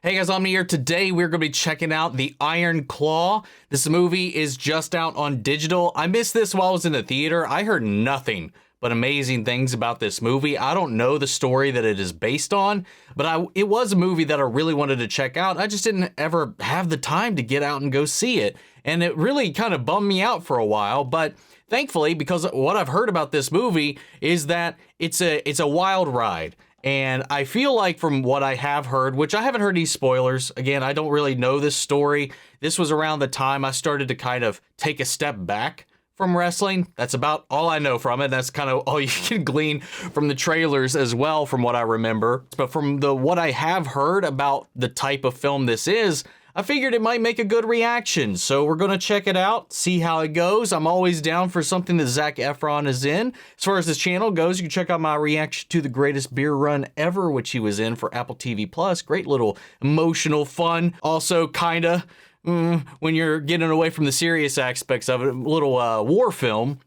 Hey guys, I'm here. Today we're going to be checking out The Iron Claw. This movie is just out on digital. I missed this while I was in the theater. I heard nothing but amazing things about this movie. I don't know the story that it is based on, but it was a movie that I really wanted to check out. I just didn't ever have the time to get out and go see it. And it really kind of bummed me out for a while, but thankfully, because what I've heard about this movie is that it's a wild ride. And I feel like from what I have heard, which I haven't heard any spoilers, again, I don't really know this story. This was around the time I started to kind of take a step back from wrestling. That's about all I know from it. That's kind of all you can glean from the trailers as well, from what I remember. But from what I have heard about the type of film this is, I figured it might make a good reaction, so we're going to check it out, see how it goes. I'm always down for something that Zac Efron is in. As far as this channel goes, you can check out my reaction to The Greatest Beer Run Ever, which he was in for Apple TV+. Great little emotional fun. Also, kinda, when you're getting away from the serious aspects of it, a little war film.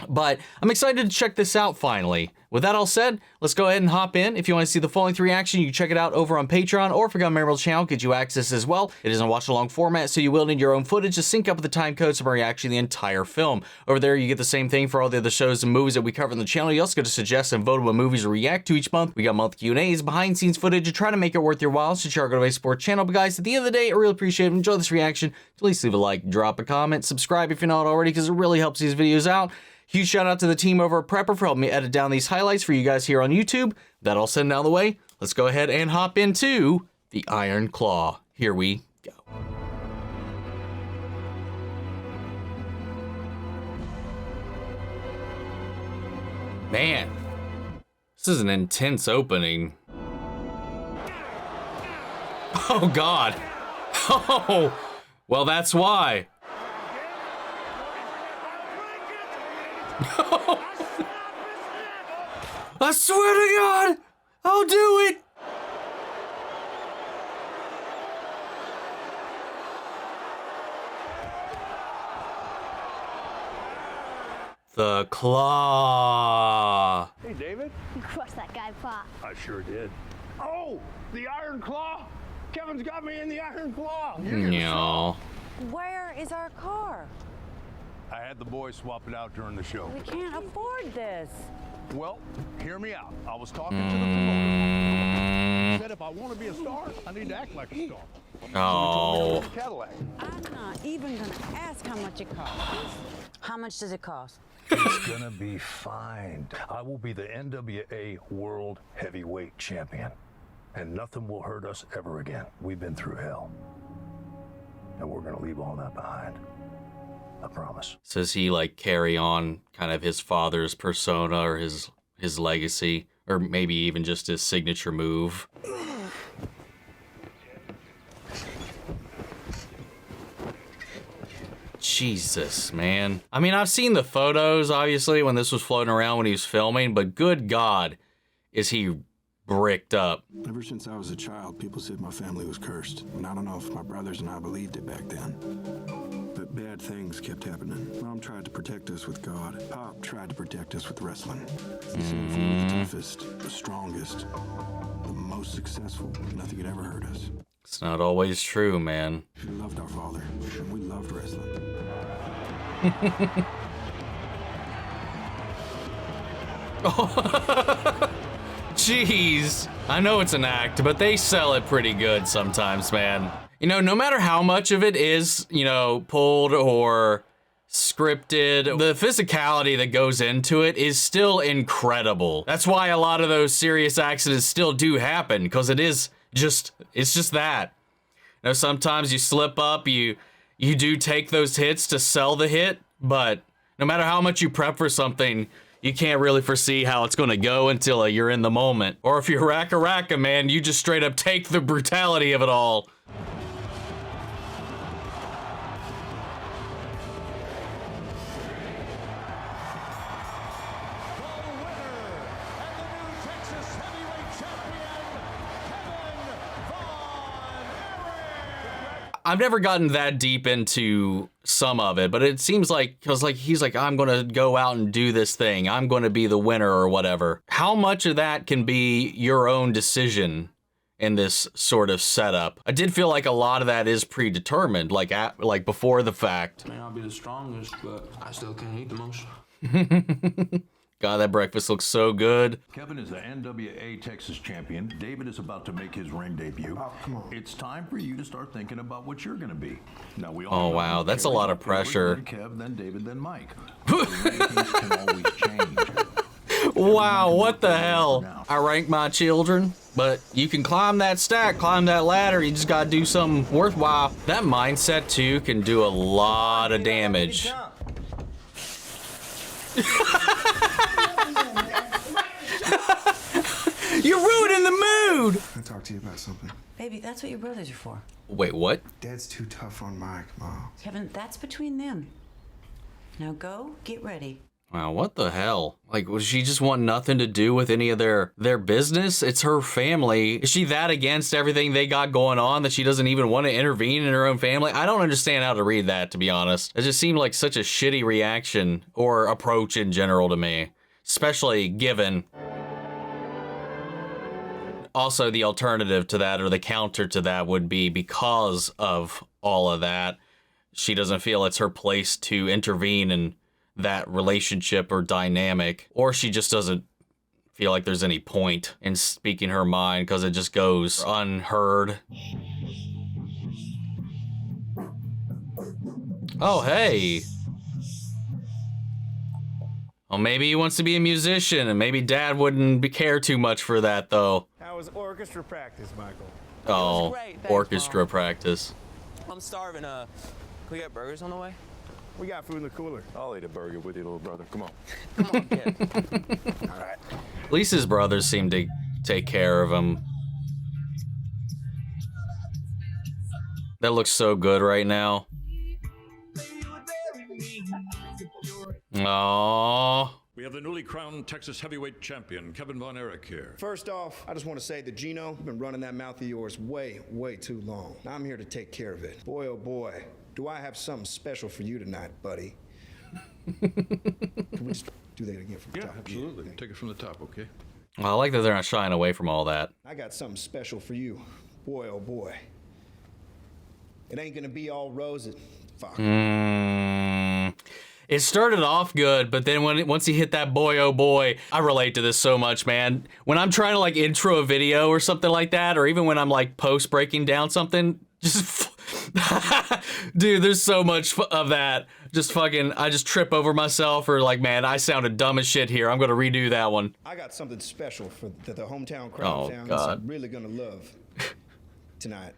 But I'm excited to check this out finally. With that all said, let's go ahead and hop in. If you want to see the full-length reaction, you can check it out over on Patreon, or if you're on my member channel, get you access as well. It is in watch-along format, so you will need your own footage to sync up with the time codes of my reaction to the entire film. Over there, you get the same thing for all the other shows and movies that we cover on the channel. You also get to suggest and vote on what movies we react to each month. We got monthly Q&As, behind-the-scenes footage, to try to make it worth your while, so check out our support channel. But guys, at the end of the day, I really appreciate it. Enjoy this reaction. Please leave a like, drop a comment, subscribe if you're not already, because it really helps these videos out. Huge shout out to the team over at Prepper for helping me edit down these highlights for you guys here on YouTube. That all said and out of the way, let's go ahead and hop into The Iron Claw. Here we go. Man, this is an intense opening. Oh God. Oh, well, that's why. I swear to God, I'll do it. The Claw. Hey, David. You crushed that guy, Pop. I sure did. Oh, the Iron Claw. Kevin's got me in the Iron Claw. No. Where is our car? I had the boys swap it out during the show. We can't afford this. Well, hear me out. I was talking to the promoter. He said if I want to be a star, I need to act like a star. Oh. So Cadillac. I'm not even gonna ask how much it costs. How much does it cost? It's gonna be fine. I will be the NWA World Heavyweight Champion, and nothing will hurt us ever again. We've been through hell, and we're gonna leave all that behind. I promise. So does he like carry on kind of his father's persona or his legacy, or maybe even just his signature move? Jesus, man. I mean, I've seen the photos, obviously, when this was floating around when he was filming, but good God, is he bricked up. Ever since I was a child, people said my family was cursed. And I don't know if my brothers and I believed it back then. But bad things kept happening. Mom tried to protect us with God. Pop tried to protect us with wrestling. He said if we were the toughest, the strongest, the most successful, nothing could ever hurt us. It's not always true, man. We loved our father, and we loved wrestling. Jeez. I know it's an act, but they sell it pretty good sometimes, man. You know, no matter how much of it is, you know, pulled or scripted, the physicality that goes into it is still incredible. That's why a lot of those serious accidents still do happen, because it's just that. You know, sometimes you slip up, you do take those hits to sell the hit, but no matter how much you prep for something, you can't really foresee how it's gonna go until you're in the moment. Or if you're Racka, man, you just straight up take the brutality of it all. I've never gotten that deep into some of it, but it seems like, because like he's like, I'm gonna go out and do this thing, I'm gonna be the winner or whatever. How much of that can be your own decision in this sort of setup. I did feel like a lot of that is predetermined, like before the fact. May not be the strongest, but I still can't eat the most. God, that breakfast looks so good. Kevin is the NWA Texas champion. David is about to make his ring debut. Oh, come on. It's time for you to start thinking about what you're going to be. Now we all Oh, know wow, that that's a Kerry, lot of pressure. Then Kev, then David, then Mike. The rankings can always change. Wow, what the hell? I rank my children, but you can climb that stack, climb that ladder. You just gotta do something worthwhile. That mindset too can do a lot of damage. You're ruining the mood. Can I talk to you about something? Baby, that's what your brothers are for. Wait, what? Dad's too tough on Mike, Mom. Kevin, that's between them. Now go, get ready. Wow, what the hell? Like, does she just want nothing to do with any of their business? It's her family. Is she that against everything they got going on that she doesn't even want to intervene in her own family? I don't understand how to read that, to be honest. It just seemed like such a shitty reaction or approach in general to me, especially given also the alternative to that or the counter to that would be because of all of that, she doesn't feel it's her place to intervene in that relationship or dynamic, or she just doesn't feel like there's any point in speaking her mind because it just goes unheard. Oh, hey. Well, maybe he wants to be a musician, and maybe Dad wouldn't care too much for that, though. How was orchestra practice, Michael? Oh, great, thanks, orchestra Mom. practice. I'm starving. Can we get burgers on the way? We got food in the cooler. I'll eat a burger with you, little brother. Come on. Come on, kid. All right. At least his brothers seem to take care of him. That looks so good right now. Aww. We have the newly crowned Texas heavyweight champion, Kevin Von Erich, here. First off, I just want to say that Gino, you've been running that mouth of yours way, way too long. Now I'm here to take care of it. Boy, oh boy, do I have something special for you tonight, buddy. Can we just do that again from the Yeah, top? absolutely. Take it from the top, okay? Well, I like that they're not shying away from all that. I got something special for you. Boy, oh boy. It ain't gonna be all roses. Fuck. It started off good, but then once he hit that boy, oh boy, I relate to this so much, man. When I'm trying to like intro a video or something like that, or even when I'm like post breaking down something, just dude, there's so much of that. Just fucking, I just trip over myself or like, man, I sounded dumb as shit here. I'm gonna redo that one. I got something special for that the hometown crowd found God. that's really gonna love tonight.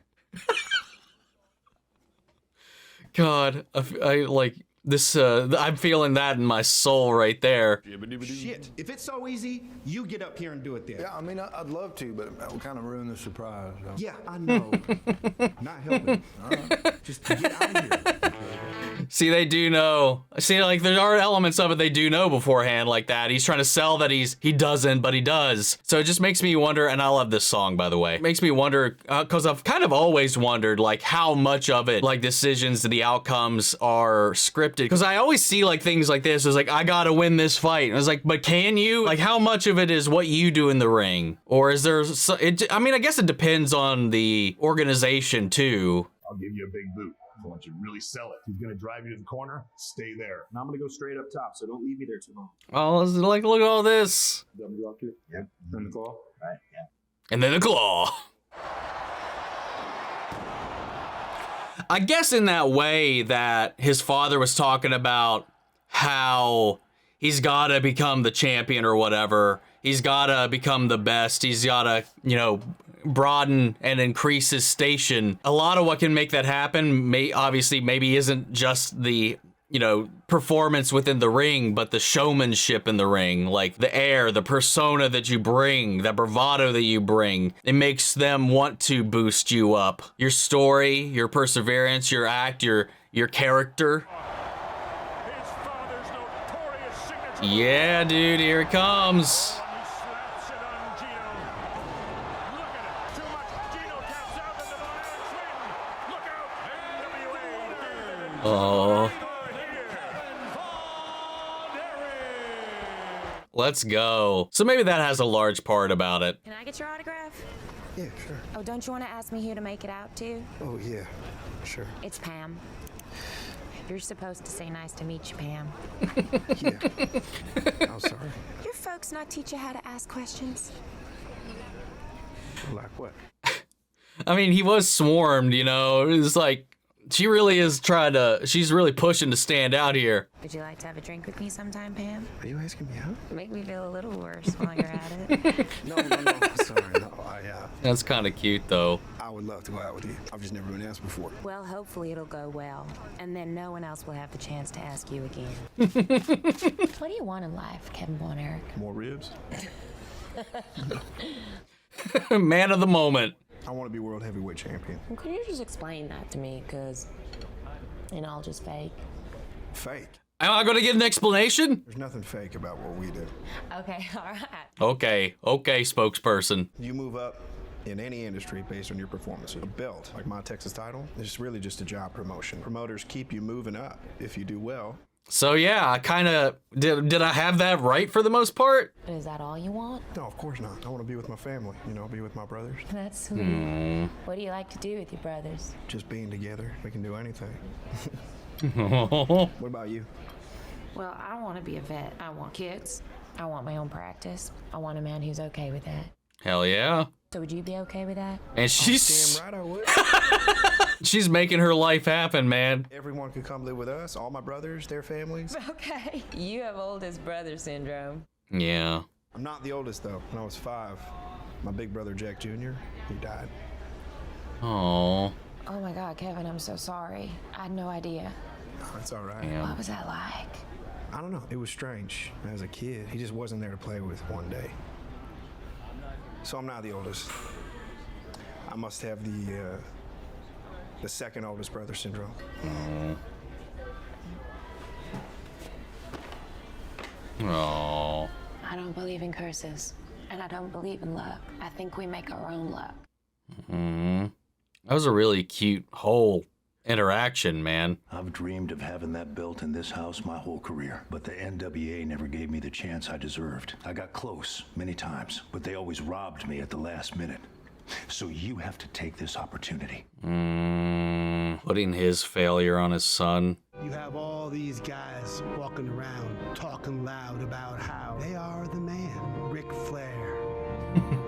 God, I like this. I'm feeling that in my soul right there. Shit, if it's so easy, you get up here and do it then. Yeah, I mean, I'd love to, but that would kind of ruin the surprise. So. Yeah, I know. Not helping. All right. Just get out of here. See, they do know. See, like, there are elements of it they do know beforehand like that. He's trying to sell that he doesn't, but he does. So it just makes me wonder, and I love this song, by the way. It makes me wonder, because I've kind of always wondered, like, how much of it, like, decisions to the outcomes are scripted. Because I always see, like, things like this. It's like, I gotta win this fight. And it's like, but can you? Like, how much of it is what you do in the ring? Or is there, I mean, I guess it depends on the organization, too. I'll give you a big boot. I want you to really sell it. He's going to drive you to the corner. Stay there. And I'm going to go straight up top, so don't leave me there too long. Oh, like, look at all this. W up here? Yeah. Then the claw? Right, yeah. And then the claw. I guess in that way that his father was talking about how he's got to become the champion or whatever. He's got to become the best. He's got to, you know, broaden and increase his station. A lot of what can make that happen obviously maybe isn't just the, you know, performance within the ring, but the showmanship in the ring, like the air, the persona that you bring, the bravado that you bring. It makes them want to boost you up. Your story, your perseverance, your act, your character. His father's notorious signature. Yeah, dude, here it comes. Slaps it on Gino. Look at it. Too much. Gino taps out into the iron swing. Look out. NWA. Oh. Let's go. So maybe that has a large part about it. Can I get your autograph? Yeah, sure. Oh, don't you want to ask me who to make it out to? Oh, yeah, sure. It's Pam. You're supposed to say nice to meet you, Pam. Yeah. I'm sorry. Your folks not teach you how to ask questions? Like what? I mean, he was swarmed, you know. It's like, she really is she's really pushing to stand out here. Would you like to have a drink with me sometime, Pam? Are you asking me out? Make me feel a little worse while you're at it. No, I'm sorry. No, That's kind of cute, though. I would love to go out with you. I've just never been asked before. Well, hopefully it'll go well, and then no one else will have the chance to ask you again. What do you want in life, Kevin Von Erich? More ribs? Man of the moment. I want to be world heavyweight champion. Well, could you just explain that to me? Because it's all just fake. Fake? Am I going to get an explanation? There's nothing fake about what we do. Okay, all right. Okay, spokesperson. You move up in any industry based on your performance. A belt, like my Texas title, is really just a job promotion. Promoters keep you moving up if you do well. So yeah, I kind of did I have that right for the most part? Is that all you want? No, of course not. I want to be with my family, you know, be with my brothers. That's sweet. What do you like to do with your brothers? Just being together. We can do anything. What about you? Well, I want to be a vet. I want kids. I want my own practice. I want a man who's okay with that. Hell yeah. So would you be okay with that? And she's Damn right I would. she's making her life happen, man. Everyone could come live with us. All my brothers, their families. Okay. You have oldest brother syndrome. Yeah. I'm not the oldest though. When I was 5, my big brother Jack Jr., he died. Oh. Oh my God, Kevin, I'm so sorry. I had no idea. Oh, it's all right. Yeah. What was that like? I don't know. It was strange. As a kid, he just wasn't there to play with one day. So I'm not the oldest. I must have the second oldest brother syndrome. Oh. I don't believe in curses, and I don't believe in luck. I think we make our own luck. That was a really cute whole interaction, man. I've dreamed of having that belt in this house my whole career, but the NWA never gave me the chance I deserved. I got close many times, but they always robbed me at the last minute. So you have to take this opportunity. Putting his failure on his son. You have all these guys walking around talking loud about how they are the man. Ric Flair,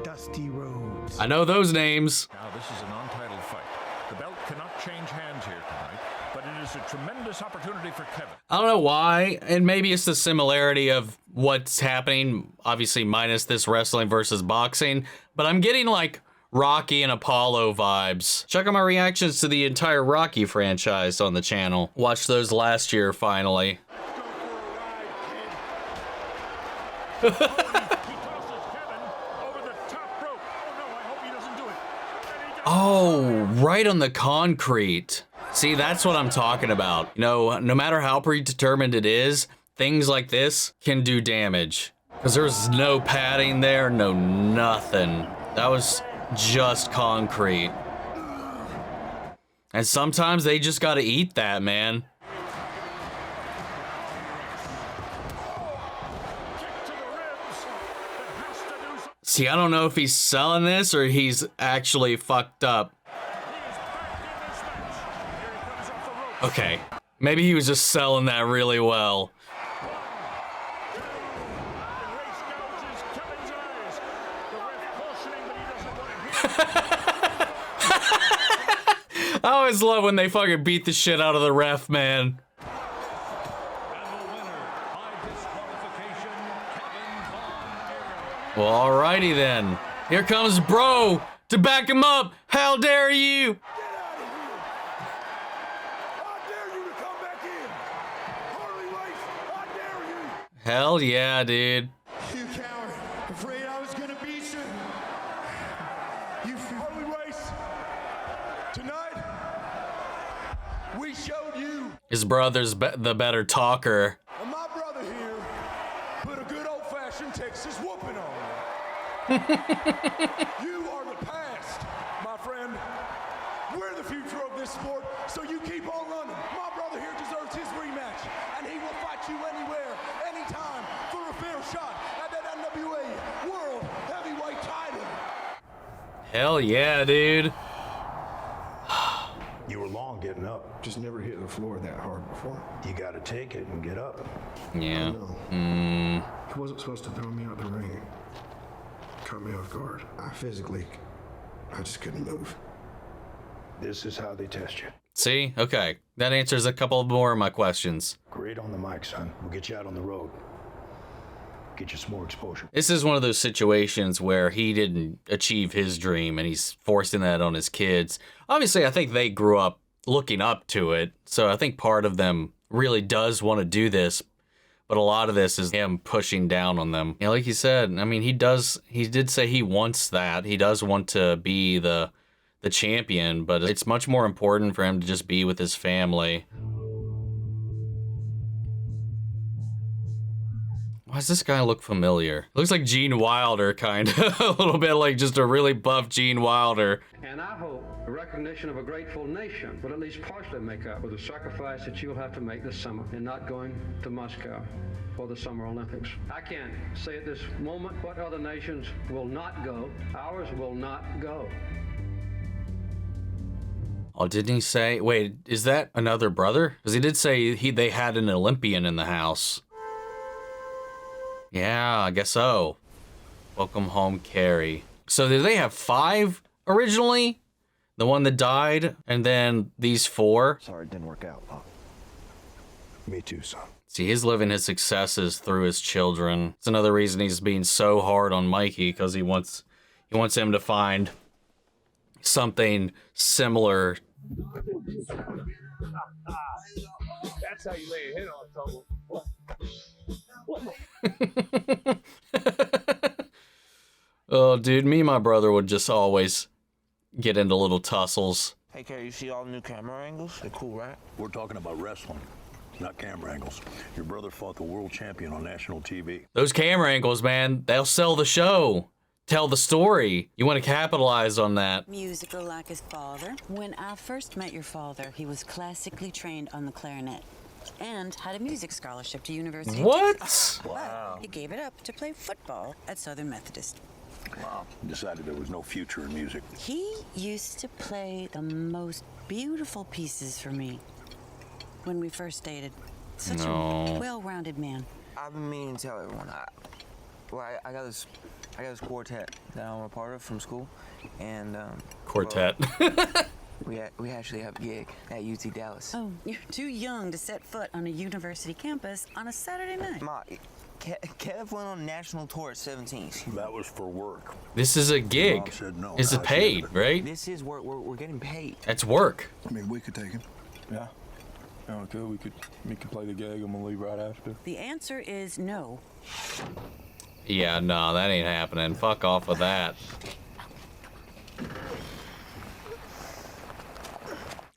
Dusty Rhodes. I know those names. Now this is a non-title fight. The belt cannot change hands here tonight, but it is a tremendous opportunity for Kevin. I don't know why, and maybe it's the similarity of what's happening, obviously minus this wrestling versus boxing, but I'm getting like Rocky and Apollo vibes. Check out my reactions to the entire Rocky franchise on the channel. Watched those last year, finally. He tosses Kevin over the top rope. Oh no, I hope he doesn't do it. Oh, right on the concrete. See, that's what I'm talking about. You know, no matter how predetermined it is, things like this can do damage. Because there's no padding there, no nothing. That was just concrete. And sometimes they just gotta eat that, man. See, I don't know if he's selling this or he's actually fucked up. Okay, maybe he was just selling that really well. I always love when they fucking beat the shit out of the ref, man. Well, alrighty then. Here comes Bro to back him up. How dare you? Hell yeah, dude. You coward. Afraid I was gonna beat you. You Harley Race. Tonight, we showed you. His brother's the better talker. And my brother here put a good old-fashioned Texas whooping on you. You are the past, my friend. We're the future of this sport, so you keep on running. My brother here deserves his rematch, and he will fight you anywhere, anytime, for a fair shot at that NWA World Heavyweight title. Hell yeah, dude. You were long getting up. Just never hit the floor that hard before. You gotta take it and get up. Yeah. He wasn't supposed to throw me out the ring. Caught me off guard. I just couldn't move. This is how they test you. See? Okay. That answers a couple more of my questions. Great on the mic, son. We'll get you out on the road. Get you some more exposure. This is one of those situations where he didn't achieve his dream and he's forcing that on his kids. Obviously, I think they grew up looking up to it. So I think part of them really does want to do this. But a lot of this is him pushing down on them. Yeah, like you said, I mean, he did say he wants that. He does want to be the champion, but it's much more important for him to just be with his family. Why does this guy look familiar? Looks like Gene Wilder, kind of. A little bit like just a really buff Gene Wilder. And I hope the recognition of a grateful nation will at least partially make up for the sacrifice that you'll have to make this summer in not going to Moscow for the Summer Olympics. I can't say at this moment what other nations will not go. Ours will not go. Oh, didn't he say? Wait, is that another brother? Because he did say they had an Olympian in the house. Yeah, I guess so. Welcome home, Kerry. So did they have 5 originally? The one that died, and then these 4? Sorry it didn't work out, Pop. Me too, son. See, he's living his successes through his children. It's another reason he's being so hard on Mikey, because he wants him to find something similar. That's how you lay a hit on someone. Oh, dude, me and my brother would just always get into little tussles. Hey, Kerry, you see all the new camera angles? They're cool, right? We're talking about wrestling, not camera angles. Your brother fought the world champion on national TV. Those camera angles, man, they'll sell the show. Tell the story. You want to capitalize on that. Musical like his father. When I first met your father, he was classically trained on the clarinet and had a music scholarship to University What? of Texas. Wow. But he gave it up to play football at Southern Methodist. Wow. Decided there was no future in music. He used to play the most beautiful pieces for me when we first dated. Such a well-rounded man. I've been meaning to tell everyone. I got this quartet that I'm a part of from school, and Quartet. we actually have a gig at UT Dallas. Oh, you're too young to set foot on a university campus on a Saturday night. Ma, Kev went on national tour at 17. That was for work. This is a gig. Mom said no. Is it paid, right? This is work. We're getting paid. That's work. I mean, we could take him. Yeah. Yeah, we could. We could play the gig. I'm gonna leave right after. The answer is no. Yeah, no, that ain't happening. Fuck off with that.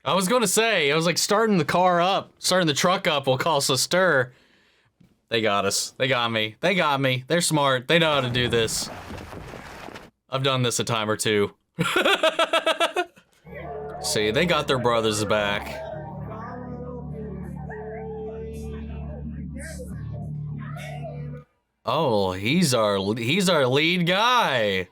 I was gonna say, I was like starting the truck up will cause a stir. They got us. They got me. They got me. They're smart. They know how to do this. I've done this a time or two. See, they got their brothers back. Oh, he's our lead guy.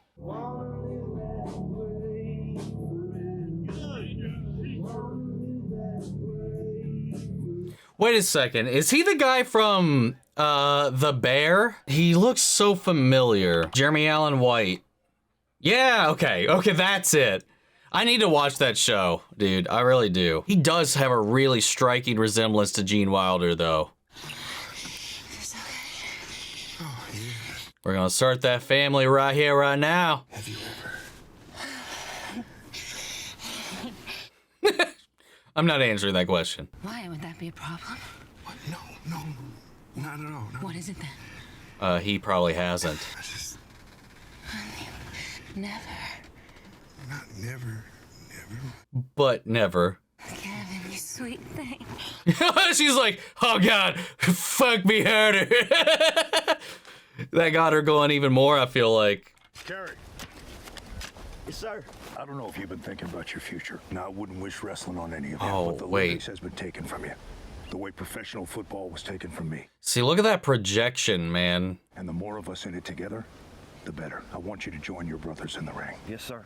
Wait a second. Is he the guy from The Bear? He looks so familiar. Jeremy Allen White. Yeah, okay, that's it. I need to watch that show, dude. I really do. He does have a really striking resemblance to Gene Wilder, though. We're gonna start that family right here, right now. Have you ever? I'm not answering that question. Why would that be a problem? What? No, not at all. No. What is it then? He probably hasn't. Never. Not never. But never. Kevin, you sweet thing. She's like, oh God, fuck me harder. That got her going even more, I feel like. Kerry. Yes, sir. I don't know if you've been thinking about your future. Now, I wouldn't wish wrestling on any of you, but the race has been taken from you. The way professional football was taken from me. See, look at that projection, man. And the more of us in it together, the better. I want you to join your brothers in the ring. Yes, sir.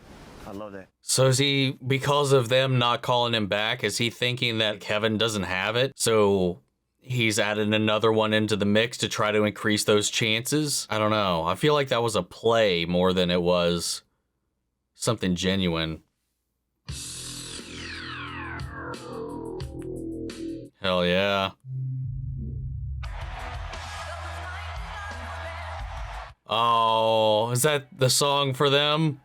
I love that. So is he, because of them not calling him back, is he thinking that Kevin doesn't have it? So he's added another one into the mix to try to increase those chances? I don't know. I feel like that was a play more than it was something genuine. Hell yeah. Oh, is that the song for them?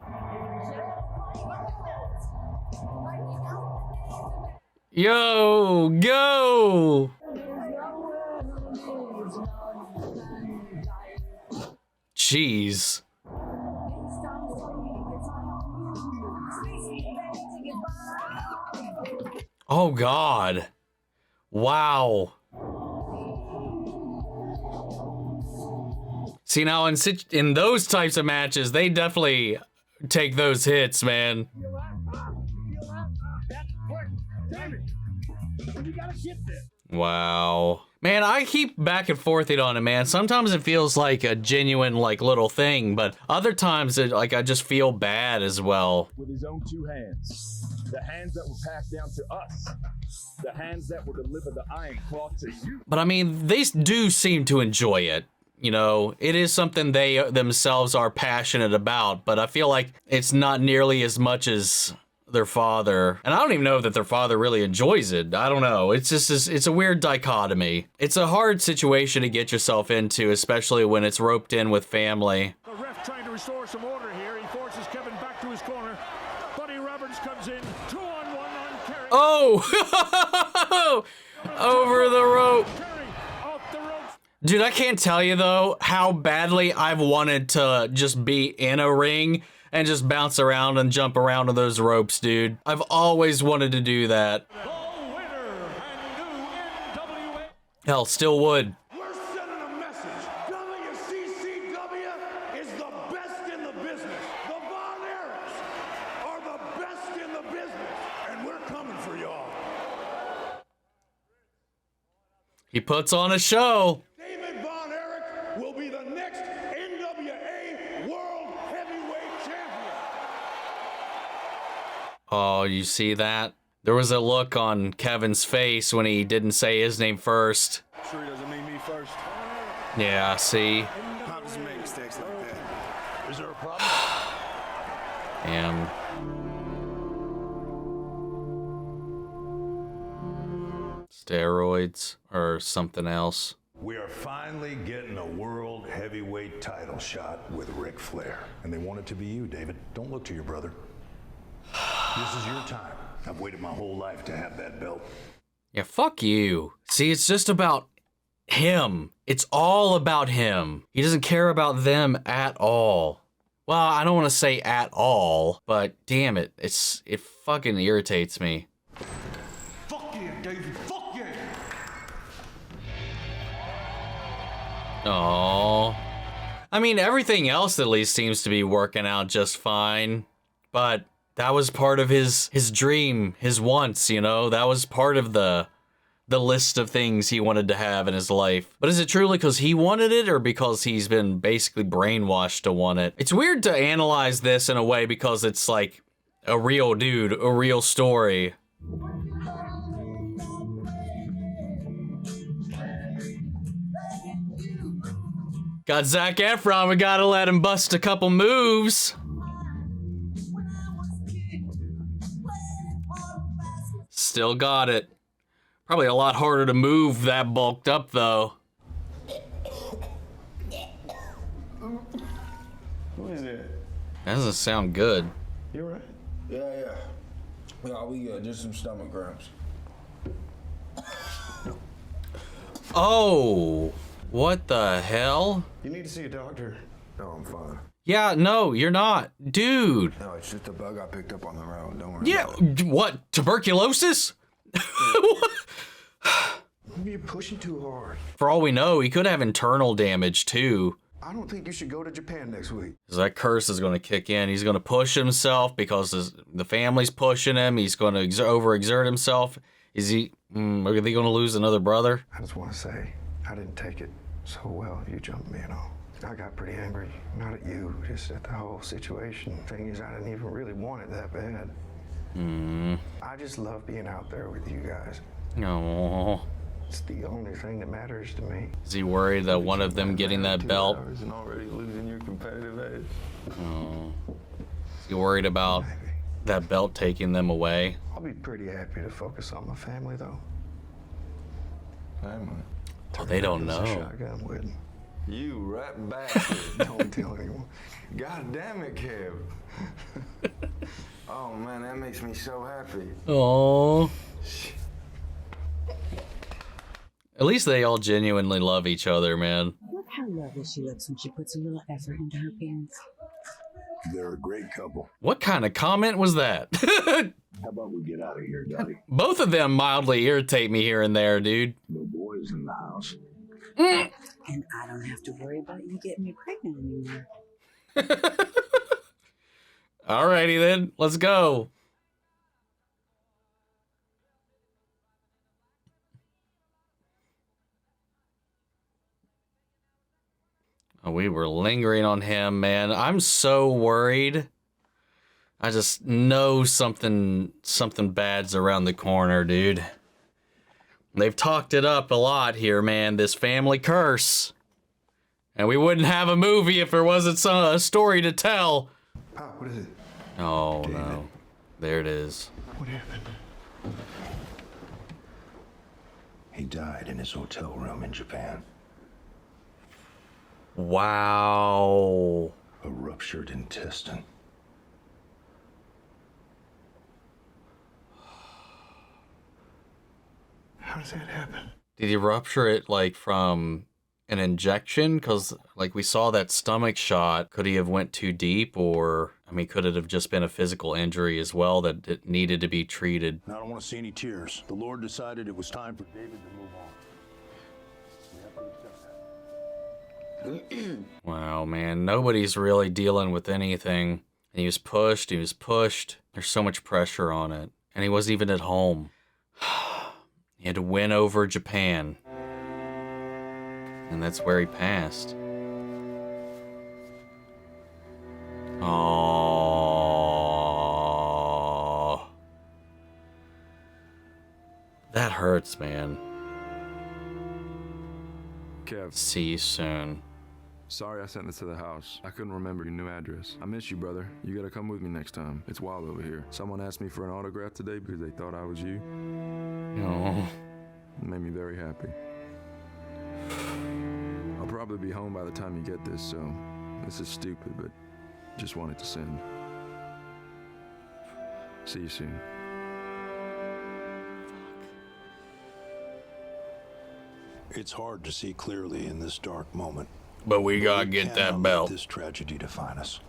Yo, go! Jeez. Oh, God. Wow. See, now in those types of matches, they definitely take those hits, man. Wow. Man, I keep back and forthing on it, man. Sometimes it feels like a genuine, like, little thing, but other times, I just feel bad as well. With his own two hands. The hands that were passed down to us. The hands that were delivered the iron claw to you. But I mean, they do seem to enjoy it. You know, it is something they themselves are passionate about, but I feel like it's not nearly as much as their father. And I don't even know that their father really enjoys it. I don't know. It's just, it's a weird dichotomy. It's a hard situation to get yourself into, especially when it's roped in with family. The ref trying to restore some order here. He forces Kevin back to his corner. Buddy Roberts comes in. 2-on-1 on Kerry. Oh! Over the rope. Dude, I can't tell you, though, how badly I've wanted to just be in a ring and just bounce around and jump around on those ropes, dude. I've always wanted to do that. Hell, still would. We're sending a message. WCCW is the best in the business. The Von Erichs are the best in the business, and we're coming for y'all. He puts on a show. David Von Erich will be the next NWA World Heavyweight Champion. Oh, you see that? There was a look on Kevin's face when he didn't say his name first. Sure he doesn't mean me first. Yeah, see? Pop doesn't make mistakes like that. Is there a problem? Damn. Steroids or something else. We are finally getting a world heavyweight title shot with Ric Flair. And they want it to be you, David. Don't look to your brother. This is your time. I've waited my whole life to have that belt. Yeah, fuck you. See, it's just about him. It's all about him. He doesn't care about them at all. Well, I don't want to say at all, but damn it, it fucking irritates me. Fuck yeah, David. Fuck yeah. Oh. I mean, everything else at least seems to be working out just fine, but that was part of his dream, his wants, you know? That was part of the list of things he wanted to have in his life. But is it truly because he wanted it or because he's been basically brainwashed to want it? It's weird to analyze this in a way because it's like a real dude, a real story. Got Zac Efron, we gotta let him bust a couple moves. Still got it. Probably a lot harder to move that bulked up, though. Who is that? That doesn't sound good. You right? Yeah. Yeah, we got just some stomach cramps. Oh, what the hell? You need to see a doctor. No, I'm fine. Yeah, no, you're not. Dude. No, it's just a bug I picked up on the road. Don't worry. Yeah, what? Tuberculosis? Maybe you're pushing too hard. For all we know, he could have internal damage, too. I don't think you should go to Japan next week. That curse is going to kick in. He's going to push himself because the family's pushing him. He's going to overexert himself. Is he... are they going to lose another brother? I just want to say, I didn't take it so well. You jumped me and all. I got pretty angry. Not at you, just at the whole situation. Thing is, I didn't even really want it that bad. I just love being out there with you guys. No. It's the only thing that matters to me. Is he worried that one of them getting that belt? And already losing your competitive edge. Oh. Is he worried about that belt taking them away? I'll be pretty happy to focus on my family, though. Family? Oh, they don't know. Shotgun wedding. You rat back. Don't tell anyone. God damn it, Kev. Oh man, that makes me so happy. Oh. At least they all genuinely love each other, man. Look how lovely she looks when she puts a little effort into her pants. They're a great couple. What kind of comment was that? How about we get out of here, Daddy? Both of them mildly irritate me here and there, dude. No boys in the house. And I don't have to worry about you getting me pregnant anymore. Alrighty then, let's go. Oh, we were lingering on him, man. I'm so worried. I just know something bad's around the corner, dude. They've talked it up a lot here, man. This family curse. And we wouldn't have a movie if there wasn't a story to tell. Pop, what is it? Oh, no. There it is. What happened? He died in his hotel room in Japan. Wow. A ruptured intestine. How does that happen? Did he rupture it, like, from an injection? Because, like, we saw that stomach shot. Could he have went too deep? Or, I mean, could it have just been a physical injury as well that it needed to be treated? I don't want to see any tears. The Lord decided it was time for David to move on. Wow, man. Nobody's really dealing with anything. And he was pushed. There's so much pressure on it. And he wasn't even at home. He had to win over Japan. And that's where he passed. Oh, that hurts, man. Kev. See you soon. Sorry I sent this to the house. I couldn't remember your new address. I miss you, brother. You gotta come with me next time. It's wild over here. Someone asked me for an autograph today because they thought I was you. Oh. It made me very happy. I'll probably be home by the time you get this, so this is stupid, but just wanted to send. See you soon. It's hard to see clearly in this dark moment. But we gotta get that belt. This tragedy define us.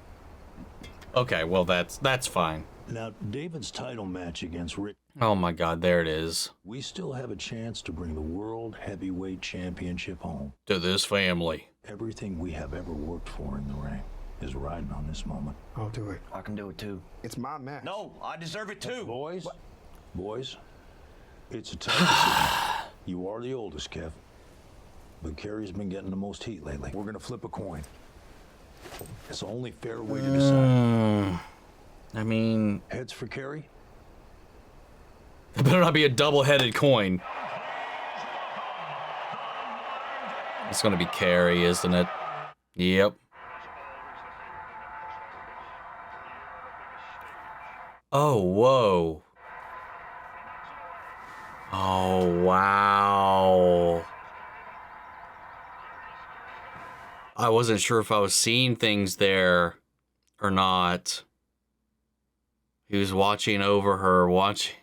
Okay, well that's fine. Now, David's title match against Rick. Oh my God, there it is. We still have a chance to bring the World Heavyweight Championship home. To this family. Everything we have ever worked for in the ring is riding on this moment. I'll do it. I can do it too. It's my match. No, I deserve it too. Boys, it's a tough decision. You are the oldest, Kev. But Kerry's been getting the most heat lately. We're gonna flip a coin. It's the only fair way to decide. I mean, heads for Kerry. It better not be a double-headed coin. It's gonna be Kerry, isn't it? Yep. Oh, whoa. Oh, wow. I wasn't sure if I was seeing things there or not. He was watching over her, watching.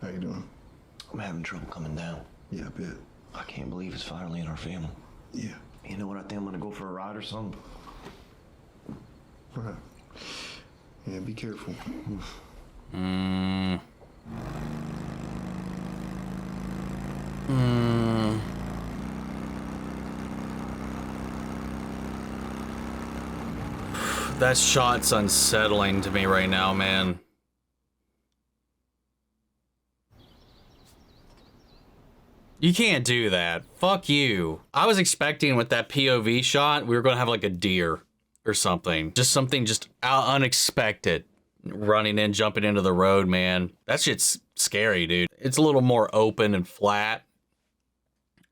How you doing? I'm having trouble coming down. Yeah, I bet. I can't believe it's finally in our family. Yeah. You know what? I think I'm gonna go for a ride or something. All right. Yeah, be careful. That shot's unsettling to me right now, man. You can't do that. Fuck you. I was expecting with that POV shot, we were gonna have like a deer or something. Just something just unexpected. Running in, jumping into the road, man. That shit's scary, dude. It's a little more open and flat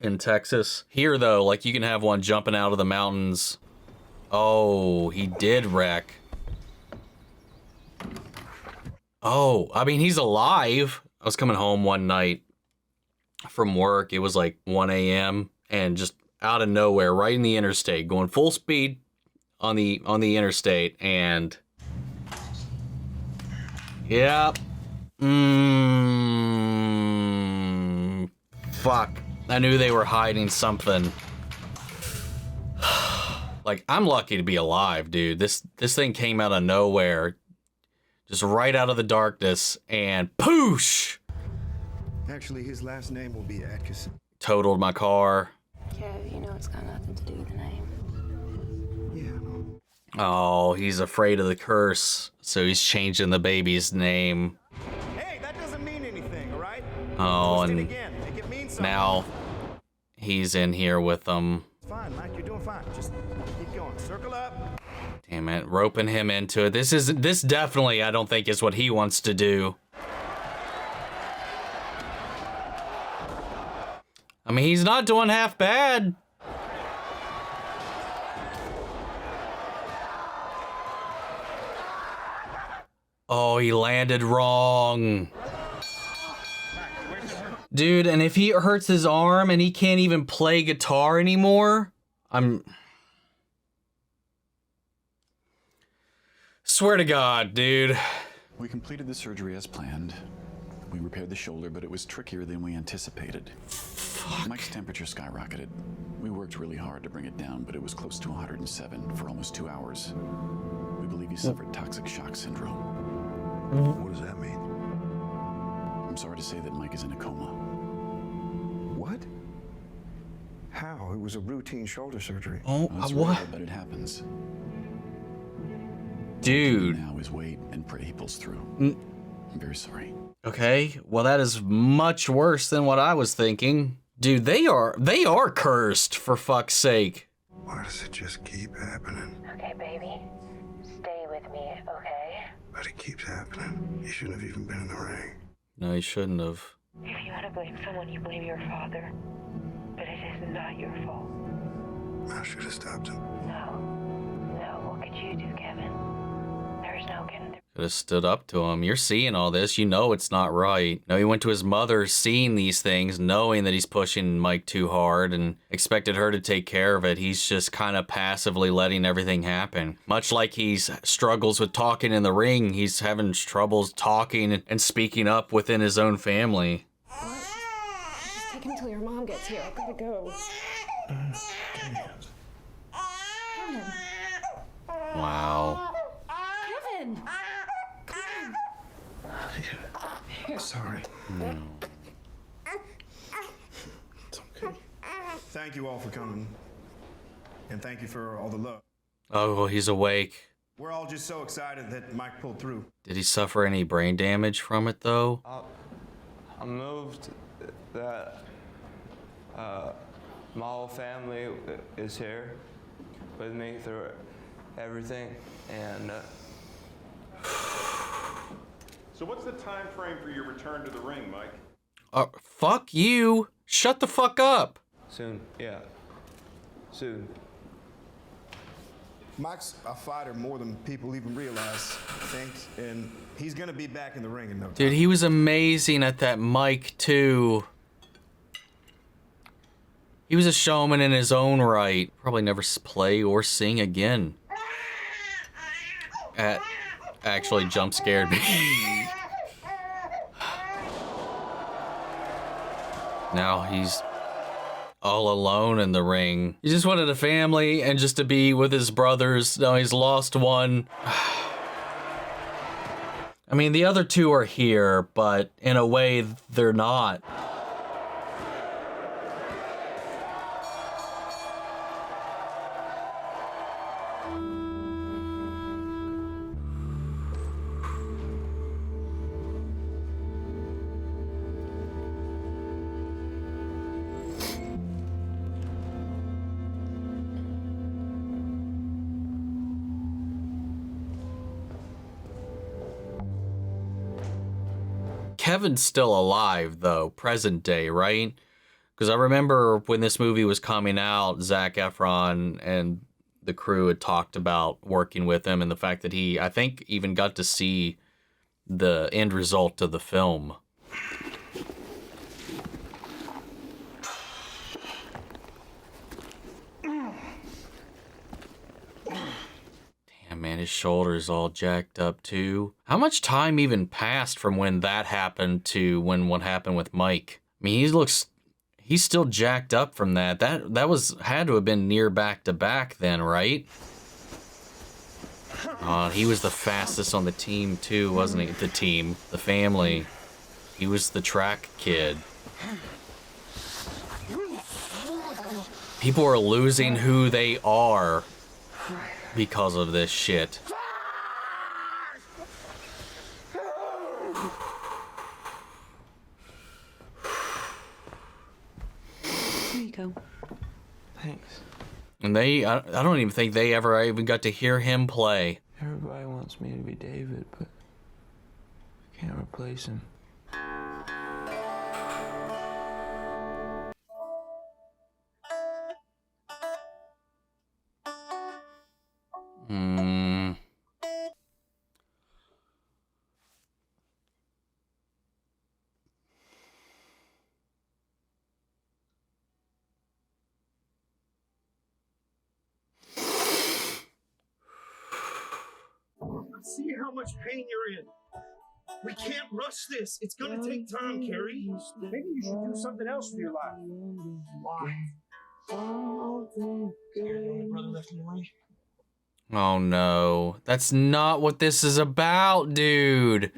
in Texas. Here, though, like, you can have one jumping out of the mountains. Oh, he did wreck. Oh, I mean, he's alive. I was coming home one night from work. It was like 1 a.m. and just out of nowhere, right in the interstate, going full speed on the interstate, and yep. Fuck. I knew they were hiding something. Like, I'm lucky to be alive, dude. This thing came out of nowhere. Just right out of the darkness, and poosh! Actually, his last name will be Atkinson. Totaled my car. Kev, you know it's got nothing to do with the name. Oh, he's afraid of the curse, so he's changing the baby's name. Hey, that doesn't mean anything, all right? Oh, Twist it and again. Make it mean something. now he's in here with them. It's fine, Mike. You're doing fine. Just keep going. Circle up. Damn it, roping him into it. This definitely, I don't think, is what he wants to do. I mean, he's not doing half bad. Oh, he landed wrong. Dude, and if he hurts his arm and he can't even play guitar anymore, swear to God, dude. We completed the surgery as planned. We repaired the shoulder, but it was trickier than we anticipated. Fuck. Mike's temperature skyrocketed. We worked really hard to bring it down, but it was close to 107 for almost 2 hours. We believe he suffered toxic shock syndrome. What does that mean? I'm sorry to say that Mike is in a coma. What? How? It was a routine shoulder surgery. Oh, It's what? rare, but it happens. Dude. Now is wait and pray he pulls through. I'm very sorry. Okay, well that is much worse than what I was thinking. Dude, they are cursed, for fuck's sake. Why does it just keep happening? Okay, baby. Stay with me, okay? But it keeps happening. You shouldn't have even been in the ring. No, he shouldn't have. If you want to blame someone, you blame your father. But it is not your fault. I should have stopped him. No, what could you do, Kevin? There's no getting through. Could have stood up to him. You're seeing all this. You know it's not right. No, he went to his mother seeing these things, knowing that he's pushing Mike too hard and expected her to take care of it. He's just kind of passively letting everything happen. Much like he struggles with talking in the ring, he's having troubles talking and speaking up within his own family. What? Just take him until your mom gets here. I gotta go. Kevin. Wow. Kevin! Sorry. No. It's okay. Thank you all for coming. And thank you for all the love. Oh, well, he's awake. We're all just so excited that Mike pulled through. Did he suffer any brain damage from it, though? I'm moved that my whole family is here with me through everything, and So what's the time frame for your return to the ring, Mike? Fuck you. Shut the fuck up. soon, yeah, soon. Mike's a fighter more than people even realize, I think, and he's gonna be back in the ring in no time. Dude, he was amazing at that mic, too. He was a showman in his own right. Probably never play or sing again. Actually jump scared me. Now he's all alone in the ring. He just wanted a family and just to be with his brothers. Now he's lost one. I mean, the other two are here, but in a way, they're not. Kevin's still alive, though, present day, right? Because I remember when this movie was coming out, Zac Efron and the crew had talked about working with him and the fact that he, I think, even got to see the end result of the film. Damn, man, his shoulder's all jacked up, too. How much time even passed from when that happened to when what happened with Mike? I mean, he's still jacked up from that. That had to have been near back to back then, right? He was the fastest on the team too, wasn't he? The family. He was the track kid. People are losing who they are because of this shit. Here you go. Thanks. And I don't even think they ever even got to hear him play. Everybody wants me to be David, but I can't replace him. See how much pain you're in. We can't rush this. It's gonna take time, Kerry. Maybe you should do something else with your life. Brother left me away. Oh no, that's not what this is about, dude. I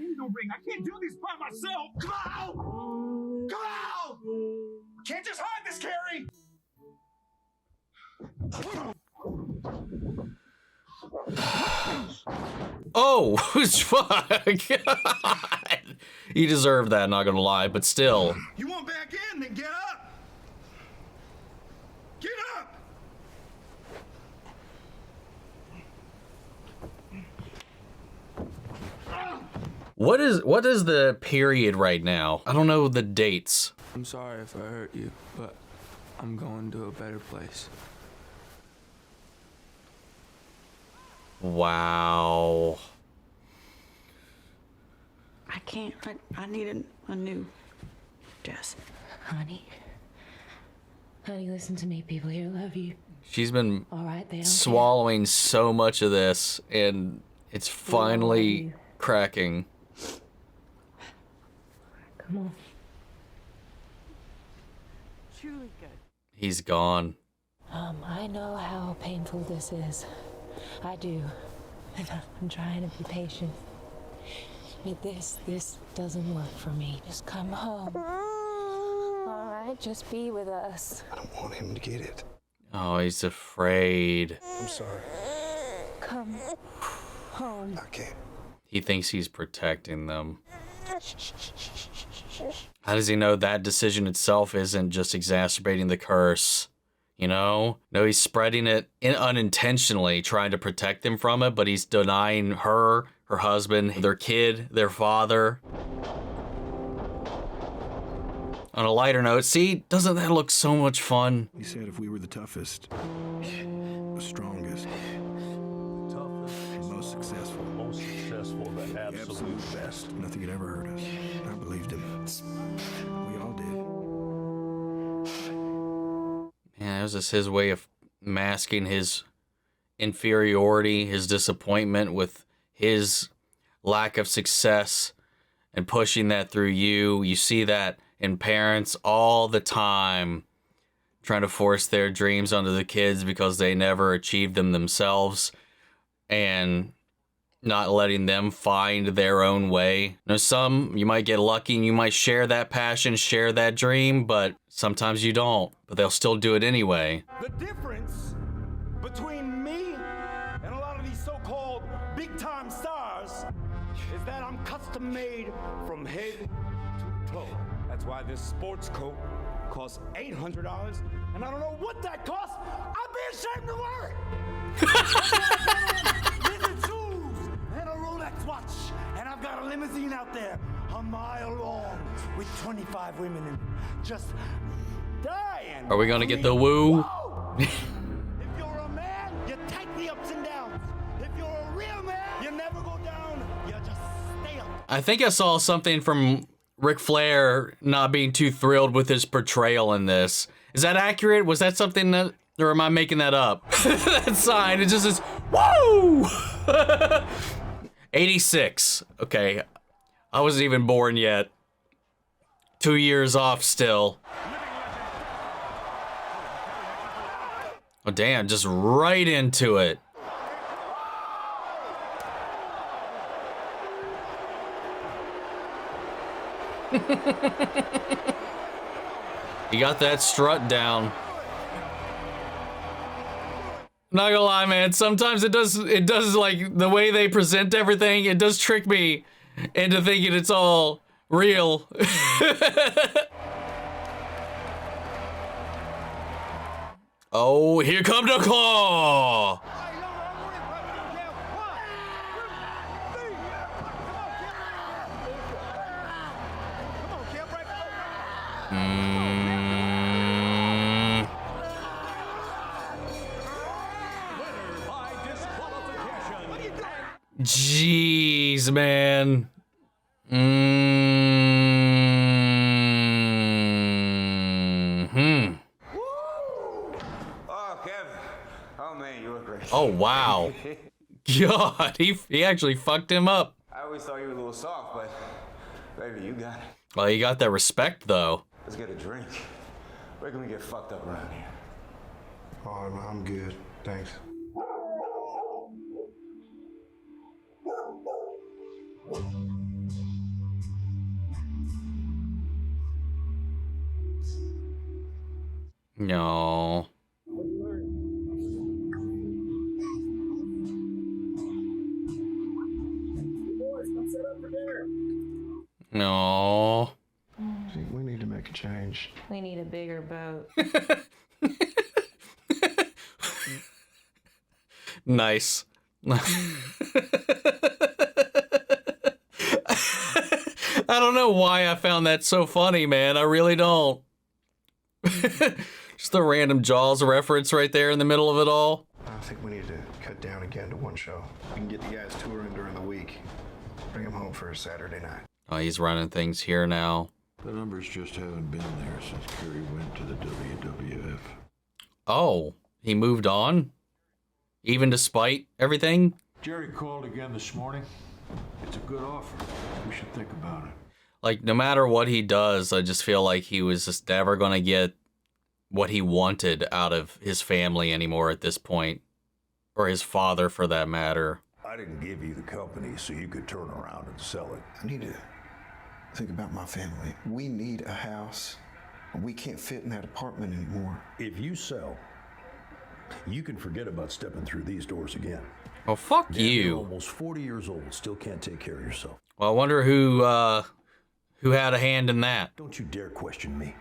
can't do this by myself. Come out! Come out! I can't just hide this, Kerry. Oh, fuck. He deserved that, not gonna lie, but still. You want back in, then get up. Get up. What is the period right now? I don't know the dates. I'm sorry if I hurt you, but I'm going to a better place. Wow. I can't. I need a new dress. Honey, listen to me. People here love you. She's been All right, they don't swallowing so much of this, and it's finally cracking. Come on. Truly good. He's gone. I know how painful this is. I do. And I'm trying to be patient. But this doesn't work for me. Just come home. All right, just be with us. I don't want him to get it. Oh, he's afraid. I'm sorry. Come home. I can't. He thinks he's protecting them. How does he know that decision itself isn't just exacerbating the curse? You know? No, he's spreading it unintentionally, trying to protect them from it, but he's denying her husband, their kid, their father. On a lighter note, see, doesn't that look so much fun? He said if we were the toughest, the strongest, the most successful, the absolute best, nothing could ever hurt us. I believed him. We all did. Man, that was just his way of masking his inferiority, his disappointment with his lack of success and pushing that through you. You see that in parents all the time, trying to force their dreams onto the kids because they never achieved them themselves and not letting them find their own way. Now, some, you might get lucky and you might share that passion, share that dream, but sometimes you don't, but they'll still do it anyway. The difference between me and a lot of these so-called big-time stars is that I'm custom made from head to toe. That's why this sports coat costs $800, and I don't know what that costs. I'd be ashamed to wear it. Visit shoes and a Rolex watch, and I've got a limousine out there a mile long with 25 women and just dying. Are we gonna get the woo? If you're a man, you take the ups and downs. If you're a real man, you never go down. You just stay up. I think I saw something from Ric Flair not being too thrilled with his portrayal in this. Is that accurate? Was that something that, or am I making that up? That sign, it just says, woo! 86. Okay. I wasn't even born yet. 2 years off still. Oh, damn, just right into it. You got that strut down. Not gonna lie, man. Sometimes it does like the way they present everything, it does trick me into thinking it's all real. Oh, here come the claw. Jeez, man. Oh, Kevin. Oh, man, you look great. Oh, wow. God, he actually fucked him up. I always thought you were a little soft, but baby, you got it. Well, you got that respect, though. Let's get a drink. Where can we get fucked up around here? Oh, I'm good. Thanks. No. No. See, we need to make a change. We need a bigger boat. Nice. I don't know why I found that so funny, man. I really don't. Just a random Jaws reference right there in the middle of it all. I think we need to cut down again to one show. We can get the guys touring during the week. Bring them home for a Saturday night. Oh, he's running things here now. The numbers just haven't been there since Kerry went to the WWF. Oh, he moved on? Even despite everything? Jerry called again this morning. It's a good offer. We should think about it. Like, no matter what he does, I just feel like he was just never going to get what he wanted out of his family anymore at this point. Or his father, for that matter. I didn't give you the company so you could turn around and sell it. I need to think about my family. We need a house. We can't fit in that apartment anymore. If you sell, you can forget about stepping through these doors again. Oh, fuck Damn, you. You're almost 40 years old, still can't take care of yourself. Well, I wonder who had a hand in that. Don't you dare question me.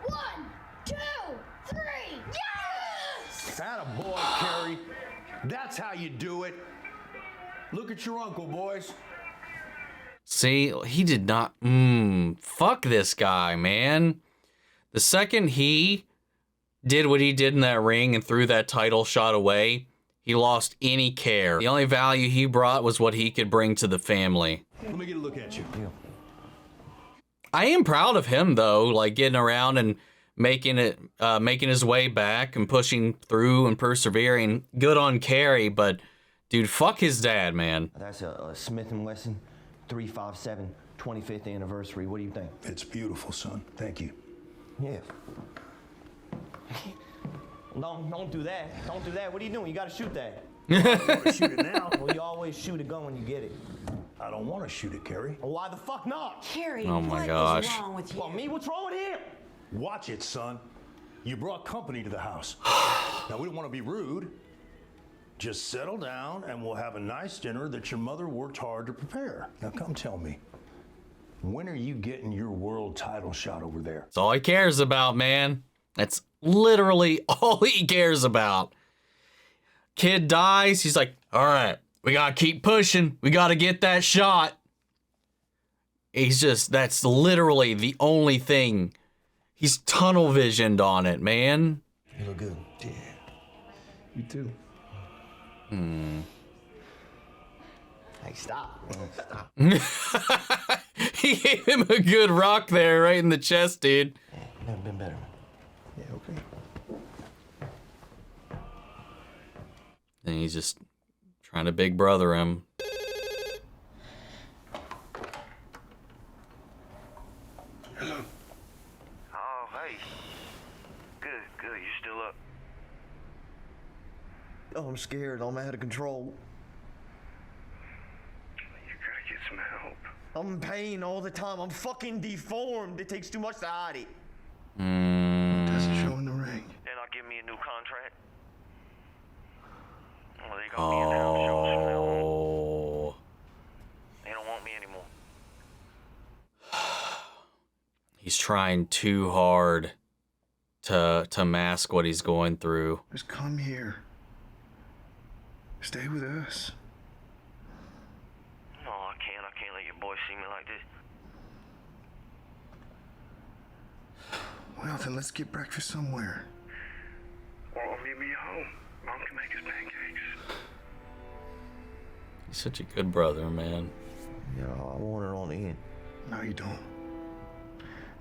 1, 2, 3, yes! Attaboy, Kerry. That's how you do it. Look at your uncle, boys. See, he did not. Fuck this guy, man. The second he did what he did in that ring and threw that title shot away, he lost any care. The only value he brought was what he could bring to the family. Let me get a look at you. Yeah. I am proud of him, though, like getting around and making his way back and pushing through and persevering. Good on Kerry, but dude, fuck his dad, man. That's a Smith & Wesson 357 25th anniversary. What do you think? It's beautiful, son. Thank you. Yeah. Don't do that. Don't do that. What are you doing? You gotta shoot that. I want to shoot it now. Well, you always shoot a gun when you get it. I don't want to shoot it, Kerry. Well, why the fuck not? Kerry, Oh my what gosh. is wrong with you? Well, me? What's wrong with him? Watch it, son. You brought company to the house. Now, we don't want to be rude. Just settle down and we'll have a nice dinner that your mother worked hard to prepare. Now, come tell me, when are you getting your world title shot over there? That's all he cares about, man. That's literally all he cares about. Kid dies, he's like, all right, we gotta keep pushing. We gotta get that shot. He's just, that's literally the only thing. He's tunnel visioned on it, man. You look good. Yeah. You too. Hey, stop. Stop. He gave him a good rock there, right in the chest, dude. Never been better. Yeah, okay. And he's just trying to big brother him. Hello. Oh, hey. Good. You still up? Oh, I'm scared. I'm out of control. You gotta get some help. I'm in pain all the time. I'm fucking deformed. It takes too much to hide it. Doesn't show in the ring. They're not giving me a new contract. Well, they got me in the house shows from now on. They don't want me anymore. He's trying too hard to mask what he's going through. Just come here. Stay with us. No, I can't. I can't let your boy see me like this. Well, then let's get breakfast somewhere. Or meet me at home. Mom can make us pancakes. He's such a good brother, man. Yeah, I want it on the end. No, you don't.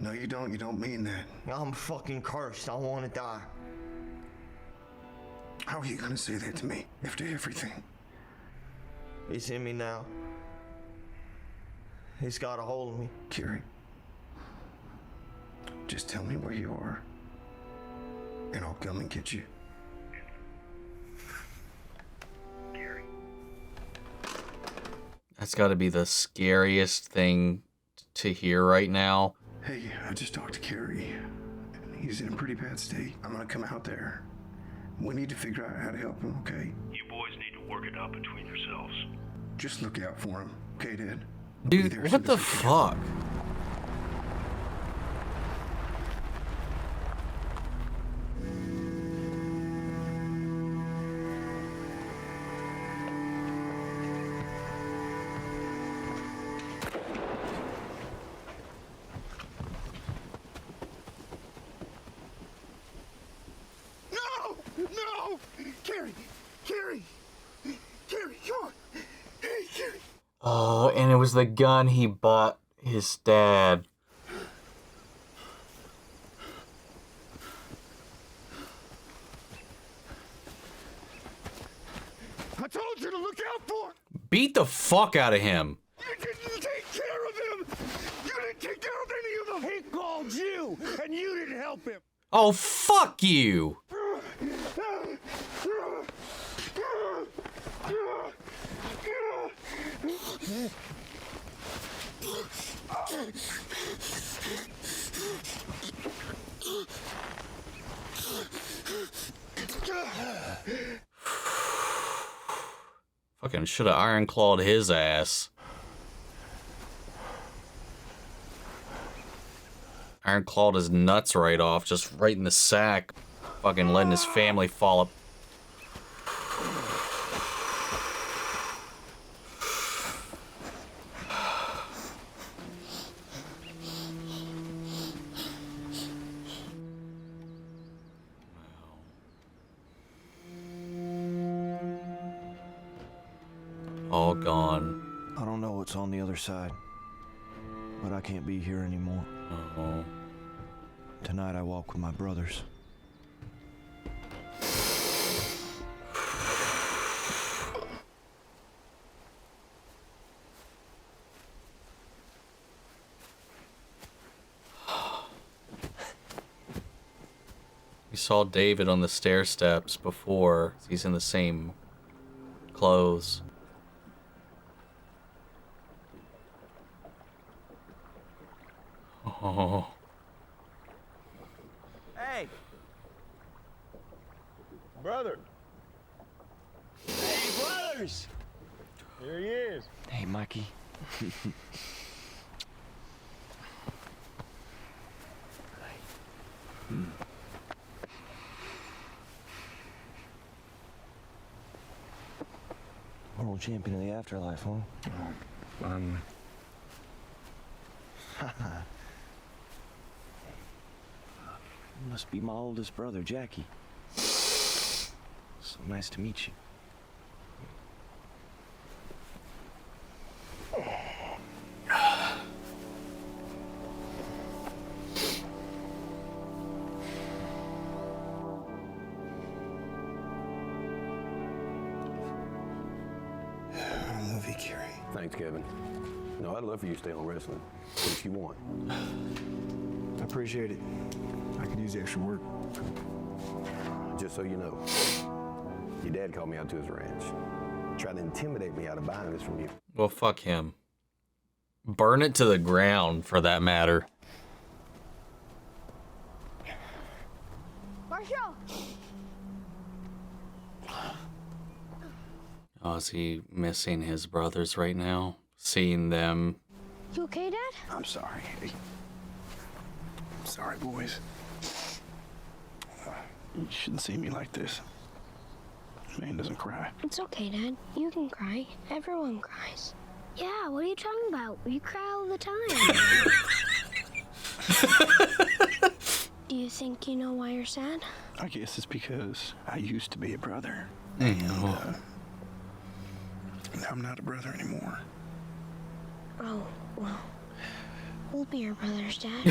No, you don't. You don't mean that. I'm fucking cursed. I want to die. How are you gonna say that to me after everything? It's in me now. It's got a hold of me. Kerry, just tell me where you are, and I'll come and get you. Kerry. That's got to be the scariest thing to hear right now. Hey, I just talked to Kerry. He's in a pretty bad state. I'm gonna come out there. We need to figure out how to help him, okay? You boys need to work it out between yourselves. Just look out for him, okay, Dad? Dude, what the fuck? No! Kerry, come on! Hey, Kerry! Oh, and it was the gun he bought his dad. I told you to look out for him! Beat the fuck out of him. You didn't take care of him! You didn't take care of any of them! He called you, and you didn't help him! Oh, fuck you! Fucking should have iron clawed his ass. Iron clawed his nuts right off, just right in the sack. Fucking letting his family fall up. All gone. I don't know what's on the other side, but I can't be here anymore. Oh. Tonight I walk with my brothers. We saw David on the stair steps before. He's in the same clothes. Oh. Hey! Brother! Hey, brothers! Here he is. Hey, Mikey. World champion of the afterlife, huh? Finally. Must be my oldest brother, Jackie. So nice to meet you. I love you, Kerry. Thanks, Kevin. No, I'd love for you to stay on wrestling, if you want. I appreciate it. I could use the extra work. Just so you know, your dad called me out to his ranch. Tried to intimidate me out of buying this from you. Well, fuck him. Burn it to the ground, for that matter. Marshall! Oh, is he missing his brothers right now? Seeing them. You okay, Dad? I'm sorry. Hey. I'm sorry, boys. You shouldn't see me like this. Man doesn't cry. It's okay, Dad. You can cry. Everyone cries. Yeah, what are you talking about? We cry all the time. Do you think you know why you're sad? I guess it's because I used to be a brother. And, now I'm not a brother anymore. Oh, well. We'll be your brothers, Dad.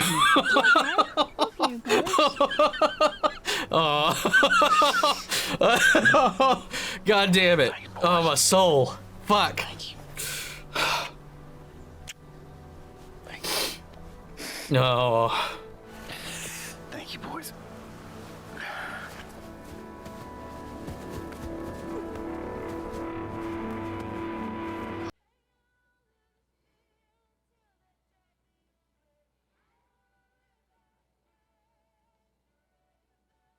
We'll be your brothers. Oh. God damn it. Oh, my soul. Fuck. No. Thank you, boys.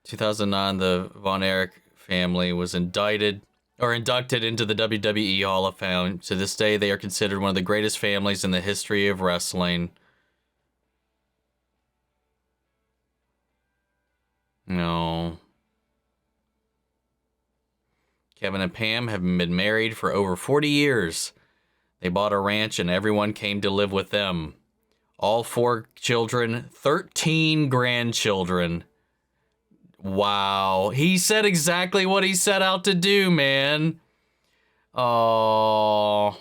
2009, the Von Erich family was inducted into the WWE Hall of Fame. To this day, they are considered one of the greatest families in the history of wrestling. No. Kevin and Pam have been married for over 40 years. They bought a ranch and everyone came to live with them. All 4 children, 13 grandchildren. Wow. He said exactly what he set out to do, man. Oh,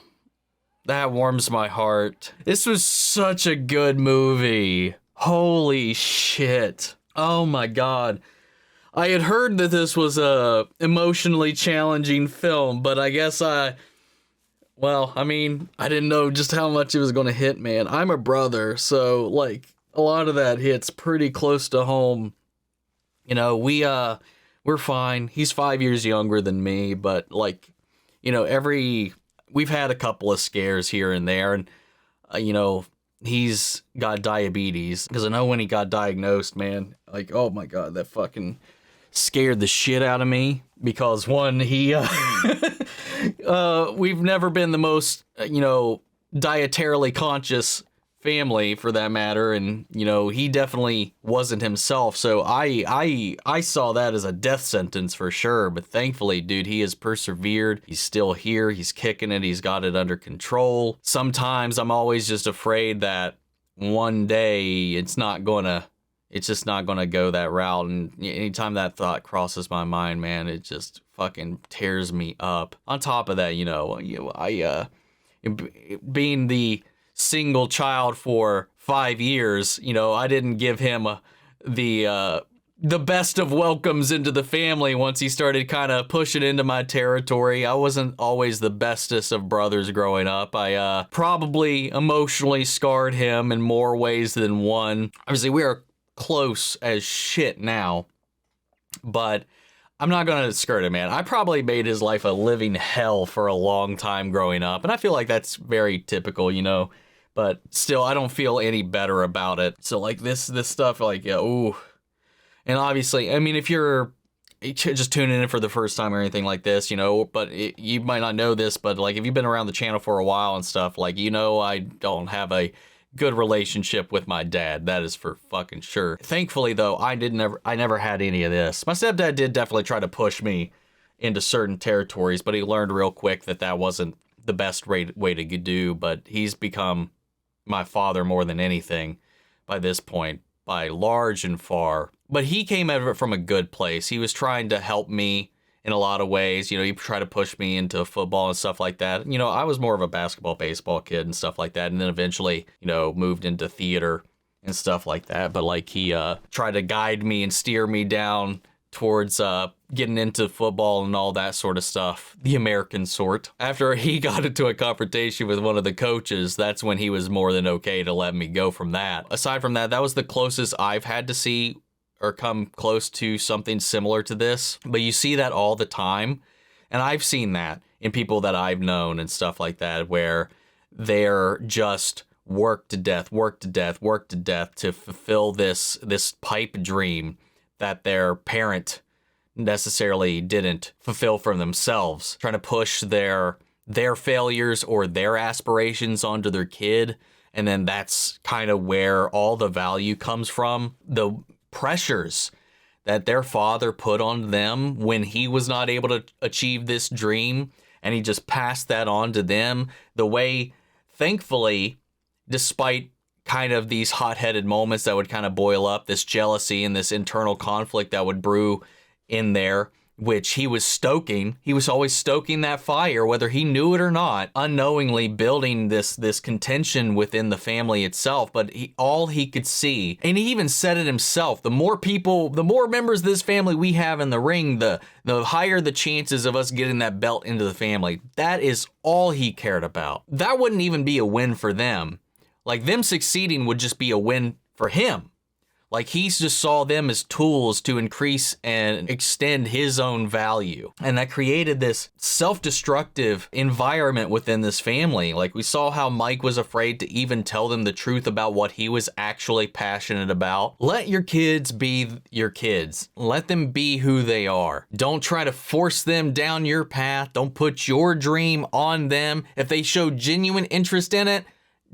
that warms my heart. This was such a good movie. Holy shit. Oh my God. I had heard that this was a emotionally challenging film, but I guess I didn't know just how much it was going to hit, man. I'm a brother, so like a lot of that hits pretty close to home. You know, we're fine. He's 5 years younger than me, but like, you know, we've had a couple of scares here and there, and you know, he's got diabetes, because I know when he got diagnosed, man, like, oh my God, that fucking scared the shit out of me, because one, we've never been the most, you know, dietarily conscious family, for that matter, and you know, he definitely wasn't himself, so I saw that as a death sentence for sure. But thankfully, dude, he has persevered. He's still here. He's kicking it. He's got it under control. Sometimes I'm always just afraid that one day it's just not gonna go that route, and anytime that thought crosses my mind, man, it just fucking tears me up. On top of that, you know, being the single child for 5 years, you know, I didn't give him the best of welcomes into the family once he started kind of pushing into my territory. I wasn't always the bestest of brothers growing up. I probably emotionally scarred him in more ways than one. Obviously, we are close as shit now, but I'm not going to skirt it, man. I probably made his life a living hell for a long time growing up, and I feel like that's very typical, you know, but still, I don't feel any better about it. So, like, this stuff, like, yeah, ooh. And obviously, I mean, if you're just tuning in for the first time or anything like this, you know, but you might not know this, but, like, if you've been around the channel for a while and stuff, like, you know, I don't have a good relationship with my dad. That is for fucking sure. Thankfully, though, I never had any of this. My stepdad did definitely try to push me into certain territories, but he learned real quick that that wasn't the best way to do. But he's become my father more than anything by this point, by large and far. But he came at it from a good place. He was trying to help me in a lot of ways. You know, he tried to push me into football and stuff like that. You know, I was more of a basketball, baseball kid and stuff like that. And then eventually, you know, moved into theater and stuff like that. But like he tried to guide me and steer me down towards getting into football and all that sort of stuff, the American sort. After he got into a confrontation with one of the coaches, that's when he was more than okay to let me go from that. Aside from that, that was the closest I've had to see or come close to something similar to this. But you see that all the time, and I've seen that in people that I've known and stuff like that, where they're just worked to death to fulfill this pipe dream that their parent necessarily didn't fulfill for themselves, trying to push their failures or their aspirations onto their kid. And then that's kind of where all the value comes from. The pressures that their father put on them when he was not able to achieve this dream, and he just passed that on to them. The way, thankfully, despite kind of these hot-headed moments that would kind of boil up, this jealousy and this internal conflict that would brew in there, which he was stoking. He was always stoking that fire, whether he knew it or not, unknowingly building this contention within the family itself. But all he could see, and he even said it himself, the more members of this family we have in the ring, the higher the chances of us getting that belt into the family. That is all he cared about. That wouldn't even be a win for them. Like, them succeeding would just be a win for him. Like, he just saw them as tools to increase and extend his own value. And that created this self-destructive environment within this family. Like, we saw how Mike was afraid to even tell them the truth about what he was actually passionate about. Let your kids be your kids. Let them be who they are. Don't try to force them down your path. Don't put your dream on them. If they show genuine interest in it,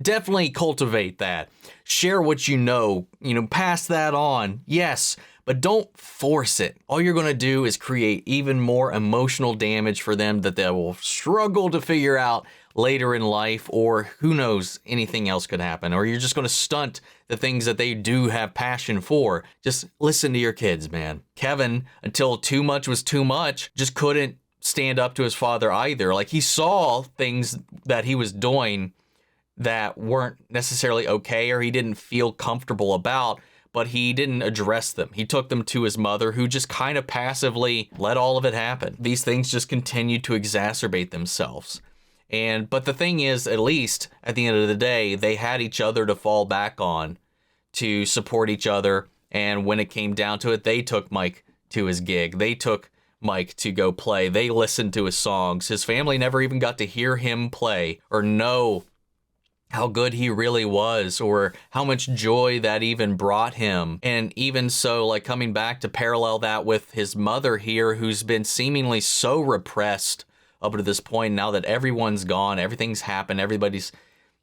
definitely cultivate that. Share what you know, pass that on. Yes, but don't force it. All you're going to do is create even more emotional damage for them that they will struggle to figure out later in life, or who knows, anything else could happen. Or you're just going to stunt the things that they do have passion for. Just listen to your kids, man. Kevin, until too much was too much, just couldn't stand up to his father either. Like, he saw things that he was doing that weren't necessarily okay, or he didn't feel comfortable about, but he didn't address them. He took them to his mother, who just kind of passively let all of it happen. These things just continued to exacerbate themselves. But the thing is, at least at the end of the day, they had each other to fall back on, to support each other. And when it came down to it, they took Mike to his gig. They took Mike to go play. They listened to his songs. His family never even got to hear him play or know how good he really was, or how much joy that even brought him. And even so, like, coming back to parallel that with his mother here, who's been seemingly so repressed up to this point, now that everyone's gone, everything's happened, everybody's,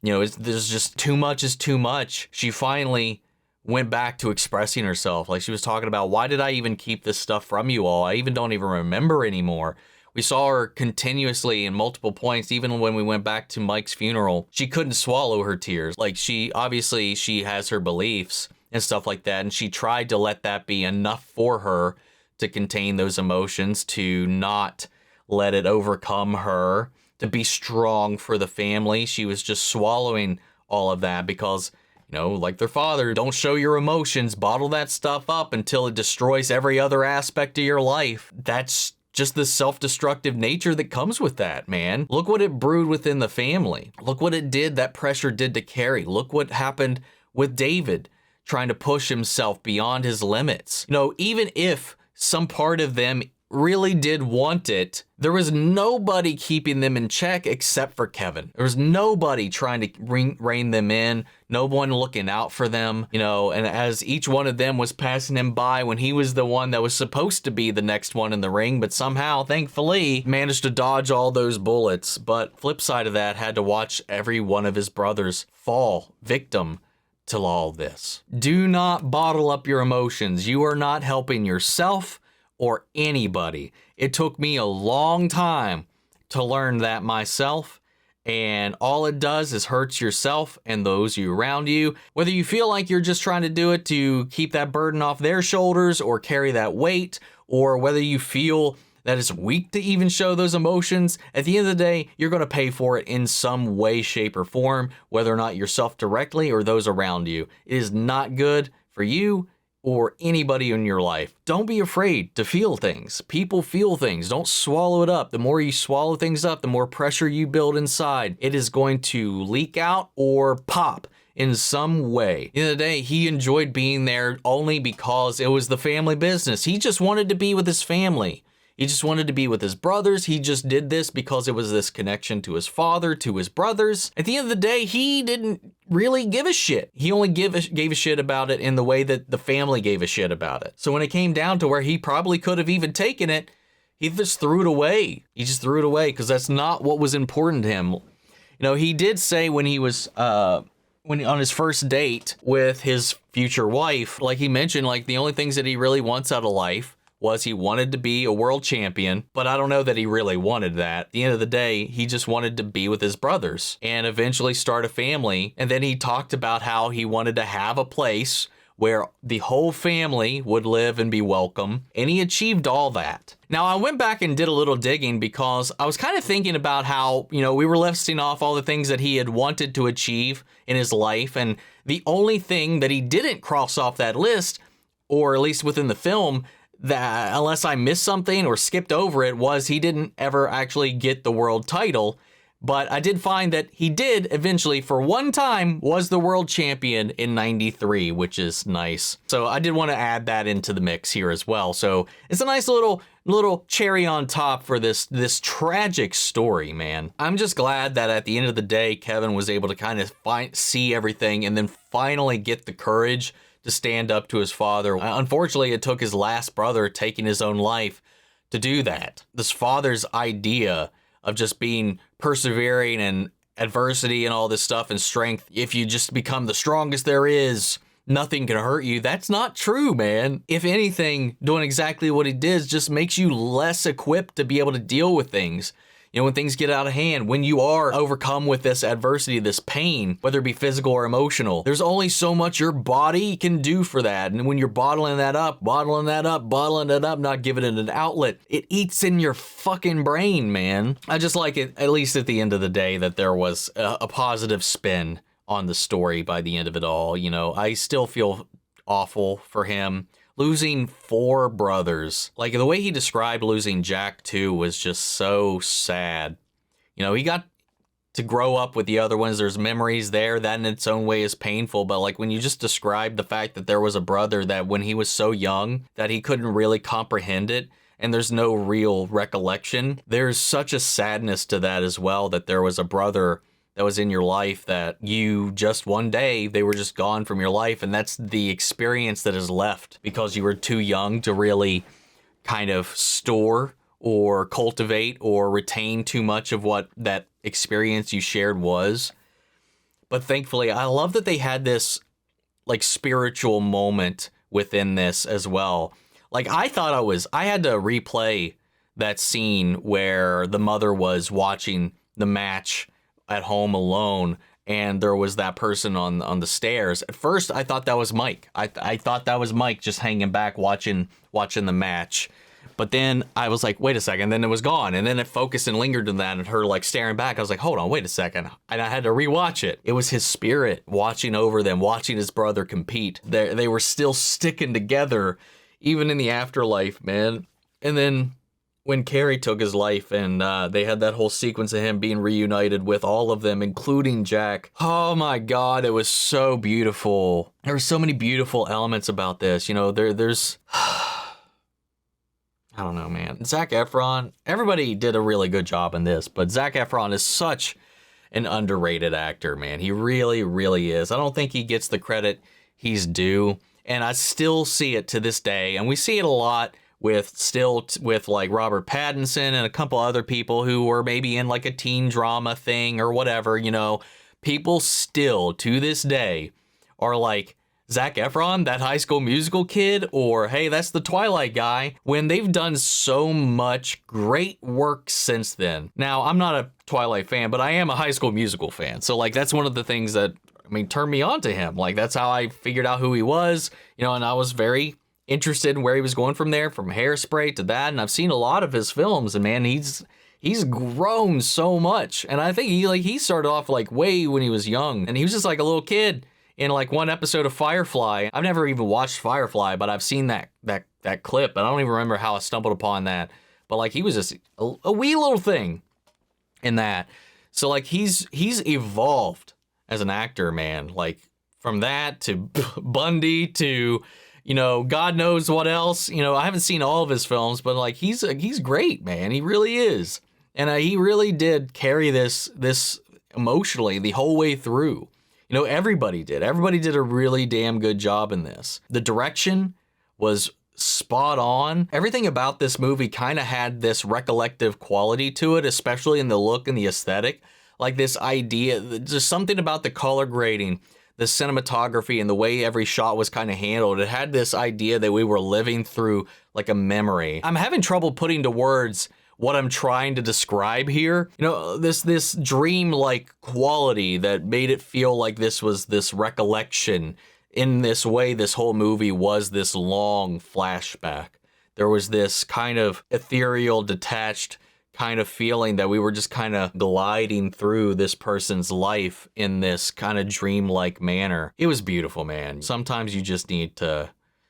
there's just too much is too much. She finally went back to expressing herself. Like, she was talking about, why did I even keep this stuff from you all? I don't even remember anymore. We saw her continuously in multiple points, even when we went back to Mike's funeral. She couldn't swallow her tears. Like, she has her beliefs and stuff like that, and she tried to let that be enough for her to contain those emotions, to not let it overcome her, to be strong for the family. She was just swallowing all of that because, like their father, don't show your emotions, bottle that stuff up until it destroys every other aspect of your life. That's just the self-destructive nature that comes with that, man. Look what it brewed within the family. Look what that pressure did to Kerry. Look what happened with David, trying to push himself beyond his limits. Even if some part of them really did want it, there was nobody keeping them in check except for Kevin. There was nobody trying to rein them in, no one looking out for them, and as each one of them was passing him by when he was the one that was supposed to be the next one in the ring, but somehow, thankfully, managed to dodge all those bullets. But flip side of that, had to watch every one of his brothers fall victim to all this. Do not bottle up your emotions. You are not helping yourself or anybody. It took me a long time to learn that myself, And all it does is hurts yourself and those you around you. Whether you feel like you're just trying to do it to keep that burden off their shoulders or carry that weight, or whether you feel that it's weak to even show those emotions, at the end of the day, you're going to pay for it in some way, shape, or form, whether or not yourself directly or those around you. It is not good for you or anybody in your life. Don't be afraid to feel things. People feel things. Don't swallow it up. The more you swallow things up, the more pressure you build inside. It is going to leak out or pop in some way. At the end of the day, he enjoyed being there only because it was the family business. He just wanted to be with his family. He just wanted to be with his brothers. He just did this because it was this connection to his father, to his brothers. At the end of the day, he didn't really give a shit. He only gave a shit about it in the way that the family gave a shit about it. So when it came down to where he probably could have even taken it, he just threw it away. He just threw it away because that's not what was important to him. You know, he did say when he was when on his first date with his future wife, like he mentioned, like the only things that he really wants out of life was he wanted to be a world champion, but I don't know that he really wanted that. At the end of the day, he just wanted to be with his brothers and eventually start a family. And then he talked about how he wanted to have a place where the whole family would live and be welcome, and he achieved all that. Now, I went back and did a little digging because I was kind of thinking about how, you know, we were listing off all the things that he had wanted to achieve in his life, and the only thing that he didn't cross off that list, or at least within the film, that unless I missed something or skipped over it, was he didn't ever actually get the world title. But I did find that he did eventually, for one time, was the world champion in '93, which is nice. So I did want to add that into the mix here as well. So it's a nice little cherry on top for this tragic story, man. I'm just glad that at the end of the day, Kevin was able to kind of see everything and then finally get the courage to stand up to his father. Unfortunately, it took his last brother taking his own life to do that. This father's idea of just being persevering and adversity and all this stuff and strength, if you just become the strongest there is, nothing can hurt you. That's not true, man. If anything, doing exactly what he did just makes you less equipped to be able to deal with things. You know, when things get out of hand, when you are overcome with this adversity, this pain, whether it be physical or emotional, there's only so much your body can do for that. And when you're bottling it up, not giving it an outlet, it eats in your fucking brain, man. I just like it, at least at the end of the day, that there was a positive spin on the story by the end of it all. You know, I still feel awful for him. Losing 4 brothers, like the way he described losing Jack too, was just so sad. You know, he got to grow up with the other ones. There's memories there that in its own way is painful. But like when you just describe the fact that there was a brother that when he was so young that he couldn't really comprehend it, and there's no real recollection, there's such a sadness to that as well, that there was a brother that was in your life that you just one day, they were just gone from your life. And that's the experience that is left because you were too young to really kind of store or cultivate or retain too much of what that experience you shared was. But thankfully, I love that they had this like spiritual moment within this as well. Like I had to replay that scene where the mother was watching the match at home alone, and there was that person on the stairs. At first, I thought that was Mike. I thought that was Mike just hanging back watching the match. But then I was like, wait a second. Then it was gone. And then it focused and lingered on that and her like staring back. I was like, hold on, wait a second. And I had to rewatch it. It was his spirit watching over them, watching his brother compete. They were still sticking together, even in the afterlife, man. And then when Kerry took his life and they had that whole sequence of him being reunited with all of them, including Jack. Oh my God, it was so beautiful. There were so many beautiful elements about this. You know, there's, I don't know, man. Zac Efron, everybody did a really good job in this, but Zac Efron is such an underrated actor, man. He really, really is. I don't think he gets the credit he's due. And I still see it to this day. And we see it a lot with like Robert Pattinson and a couple other people who were maybe in like a teen drama thing or whatever, you know, people still to this day are like, Zac Efron, that High School Musical kid, or hey, that's the Twilight guy, when they've done so much great work since then. Now, I'm not a Twilight fan, but I am a High School Musical fan. So like, that's one of the things that, I mean, turned me on to him. Like, that's how I figured out who he was, you know, and I was very interested in where he was going from there, from Hairspray to that. And I've seen a lot of his films, and man, he's grown so much. And I think he started off like way when he was young, and he was just like a little kid in like one episode of Firefly. I've never even watched Firefly, but I've seen that clip, and I don't even remember how I stumbled upon that. But like, he was just a wee little thing in that. So like, he's evolved as an actor, man. Like, from that to Bundy to, you know, God knows what else. You know, I haven't seen all of his films, but like, he's great, man. He really is. And he really did carry this emotionally the whole way through. You know, everybody did a really damn good job in this. The direction was spot on. Everything about this movie kind of had this recollective quality to it, especially in the look and the aesthetic. Like this idea, just something about the color grading, the cinematography, and the way every shot was kind of handled. It had this idea that we were living through like a memory. I'm having trouble putting to words what I'm trying to describe here. You know, this dream-like quality that made it feel like this was this recollection. In this way, this whole movie was this long flashback. There was this kind of ethereal, detached kind of feeling that we were just kind of gliding through this person's life in this kind of dream-like manner. It was beautiful, man. Sometimes you just need to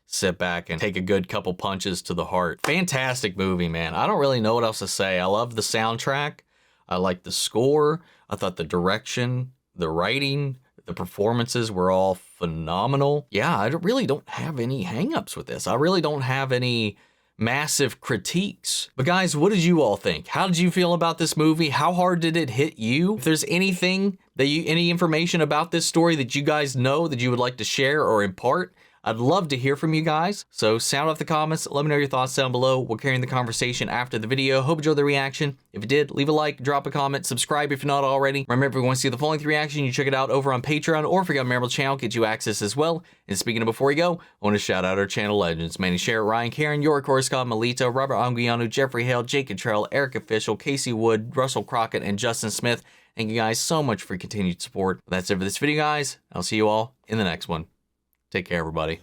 sit back and take a good couple punches to the heart. Fantastic movie, man. I don't really know what else to say. I love the soundtrack. I like the score. I thought the direction, the writing, the performances were all phenomenal. Yeah, I really don't have any hangups with this. I really don't have any massive critiques. But guys, what did you all think? How did you feel about this movie? How hard did it hit you? If there's anything that any information about this story that you guys know that you would like to share or impart, I'd love to hear from you guys. So sound off the comments. Let me know your thoughts down below. We'll carry on the conversation after the video. Hope you enjoyed the reaction. If you did, leave a like, drop a comment, subscribe if you're not already. Remember, if you want to see the full-length reaction, you check it out over on Patreon, or if you got a member channel, get you access as well. And speaking of before we go, I want to shout out our channel legends: Manny Sherritt, Ryan Karen, York Coruscant, Melito, Robert Anguiano, Jeffrey Hale, Jake Cottrell, Eric Official, Casey Wood, Russell Crockett, and Justin Smith. Thank you guys so much for your continued support. That's it for this video, guys. I'll see you all in the next one. Take care, everybody.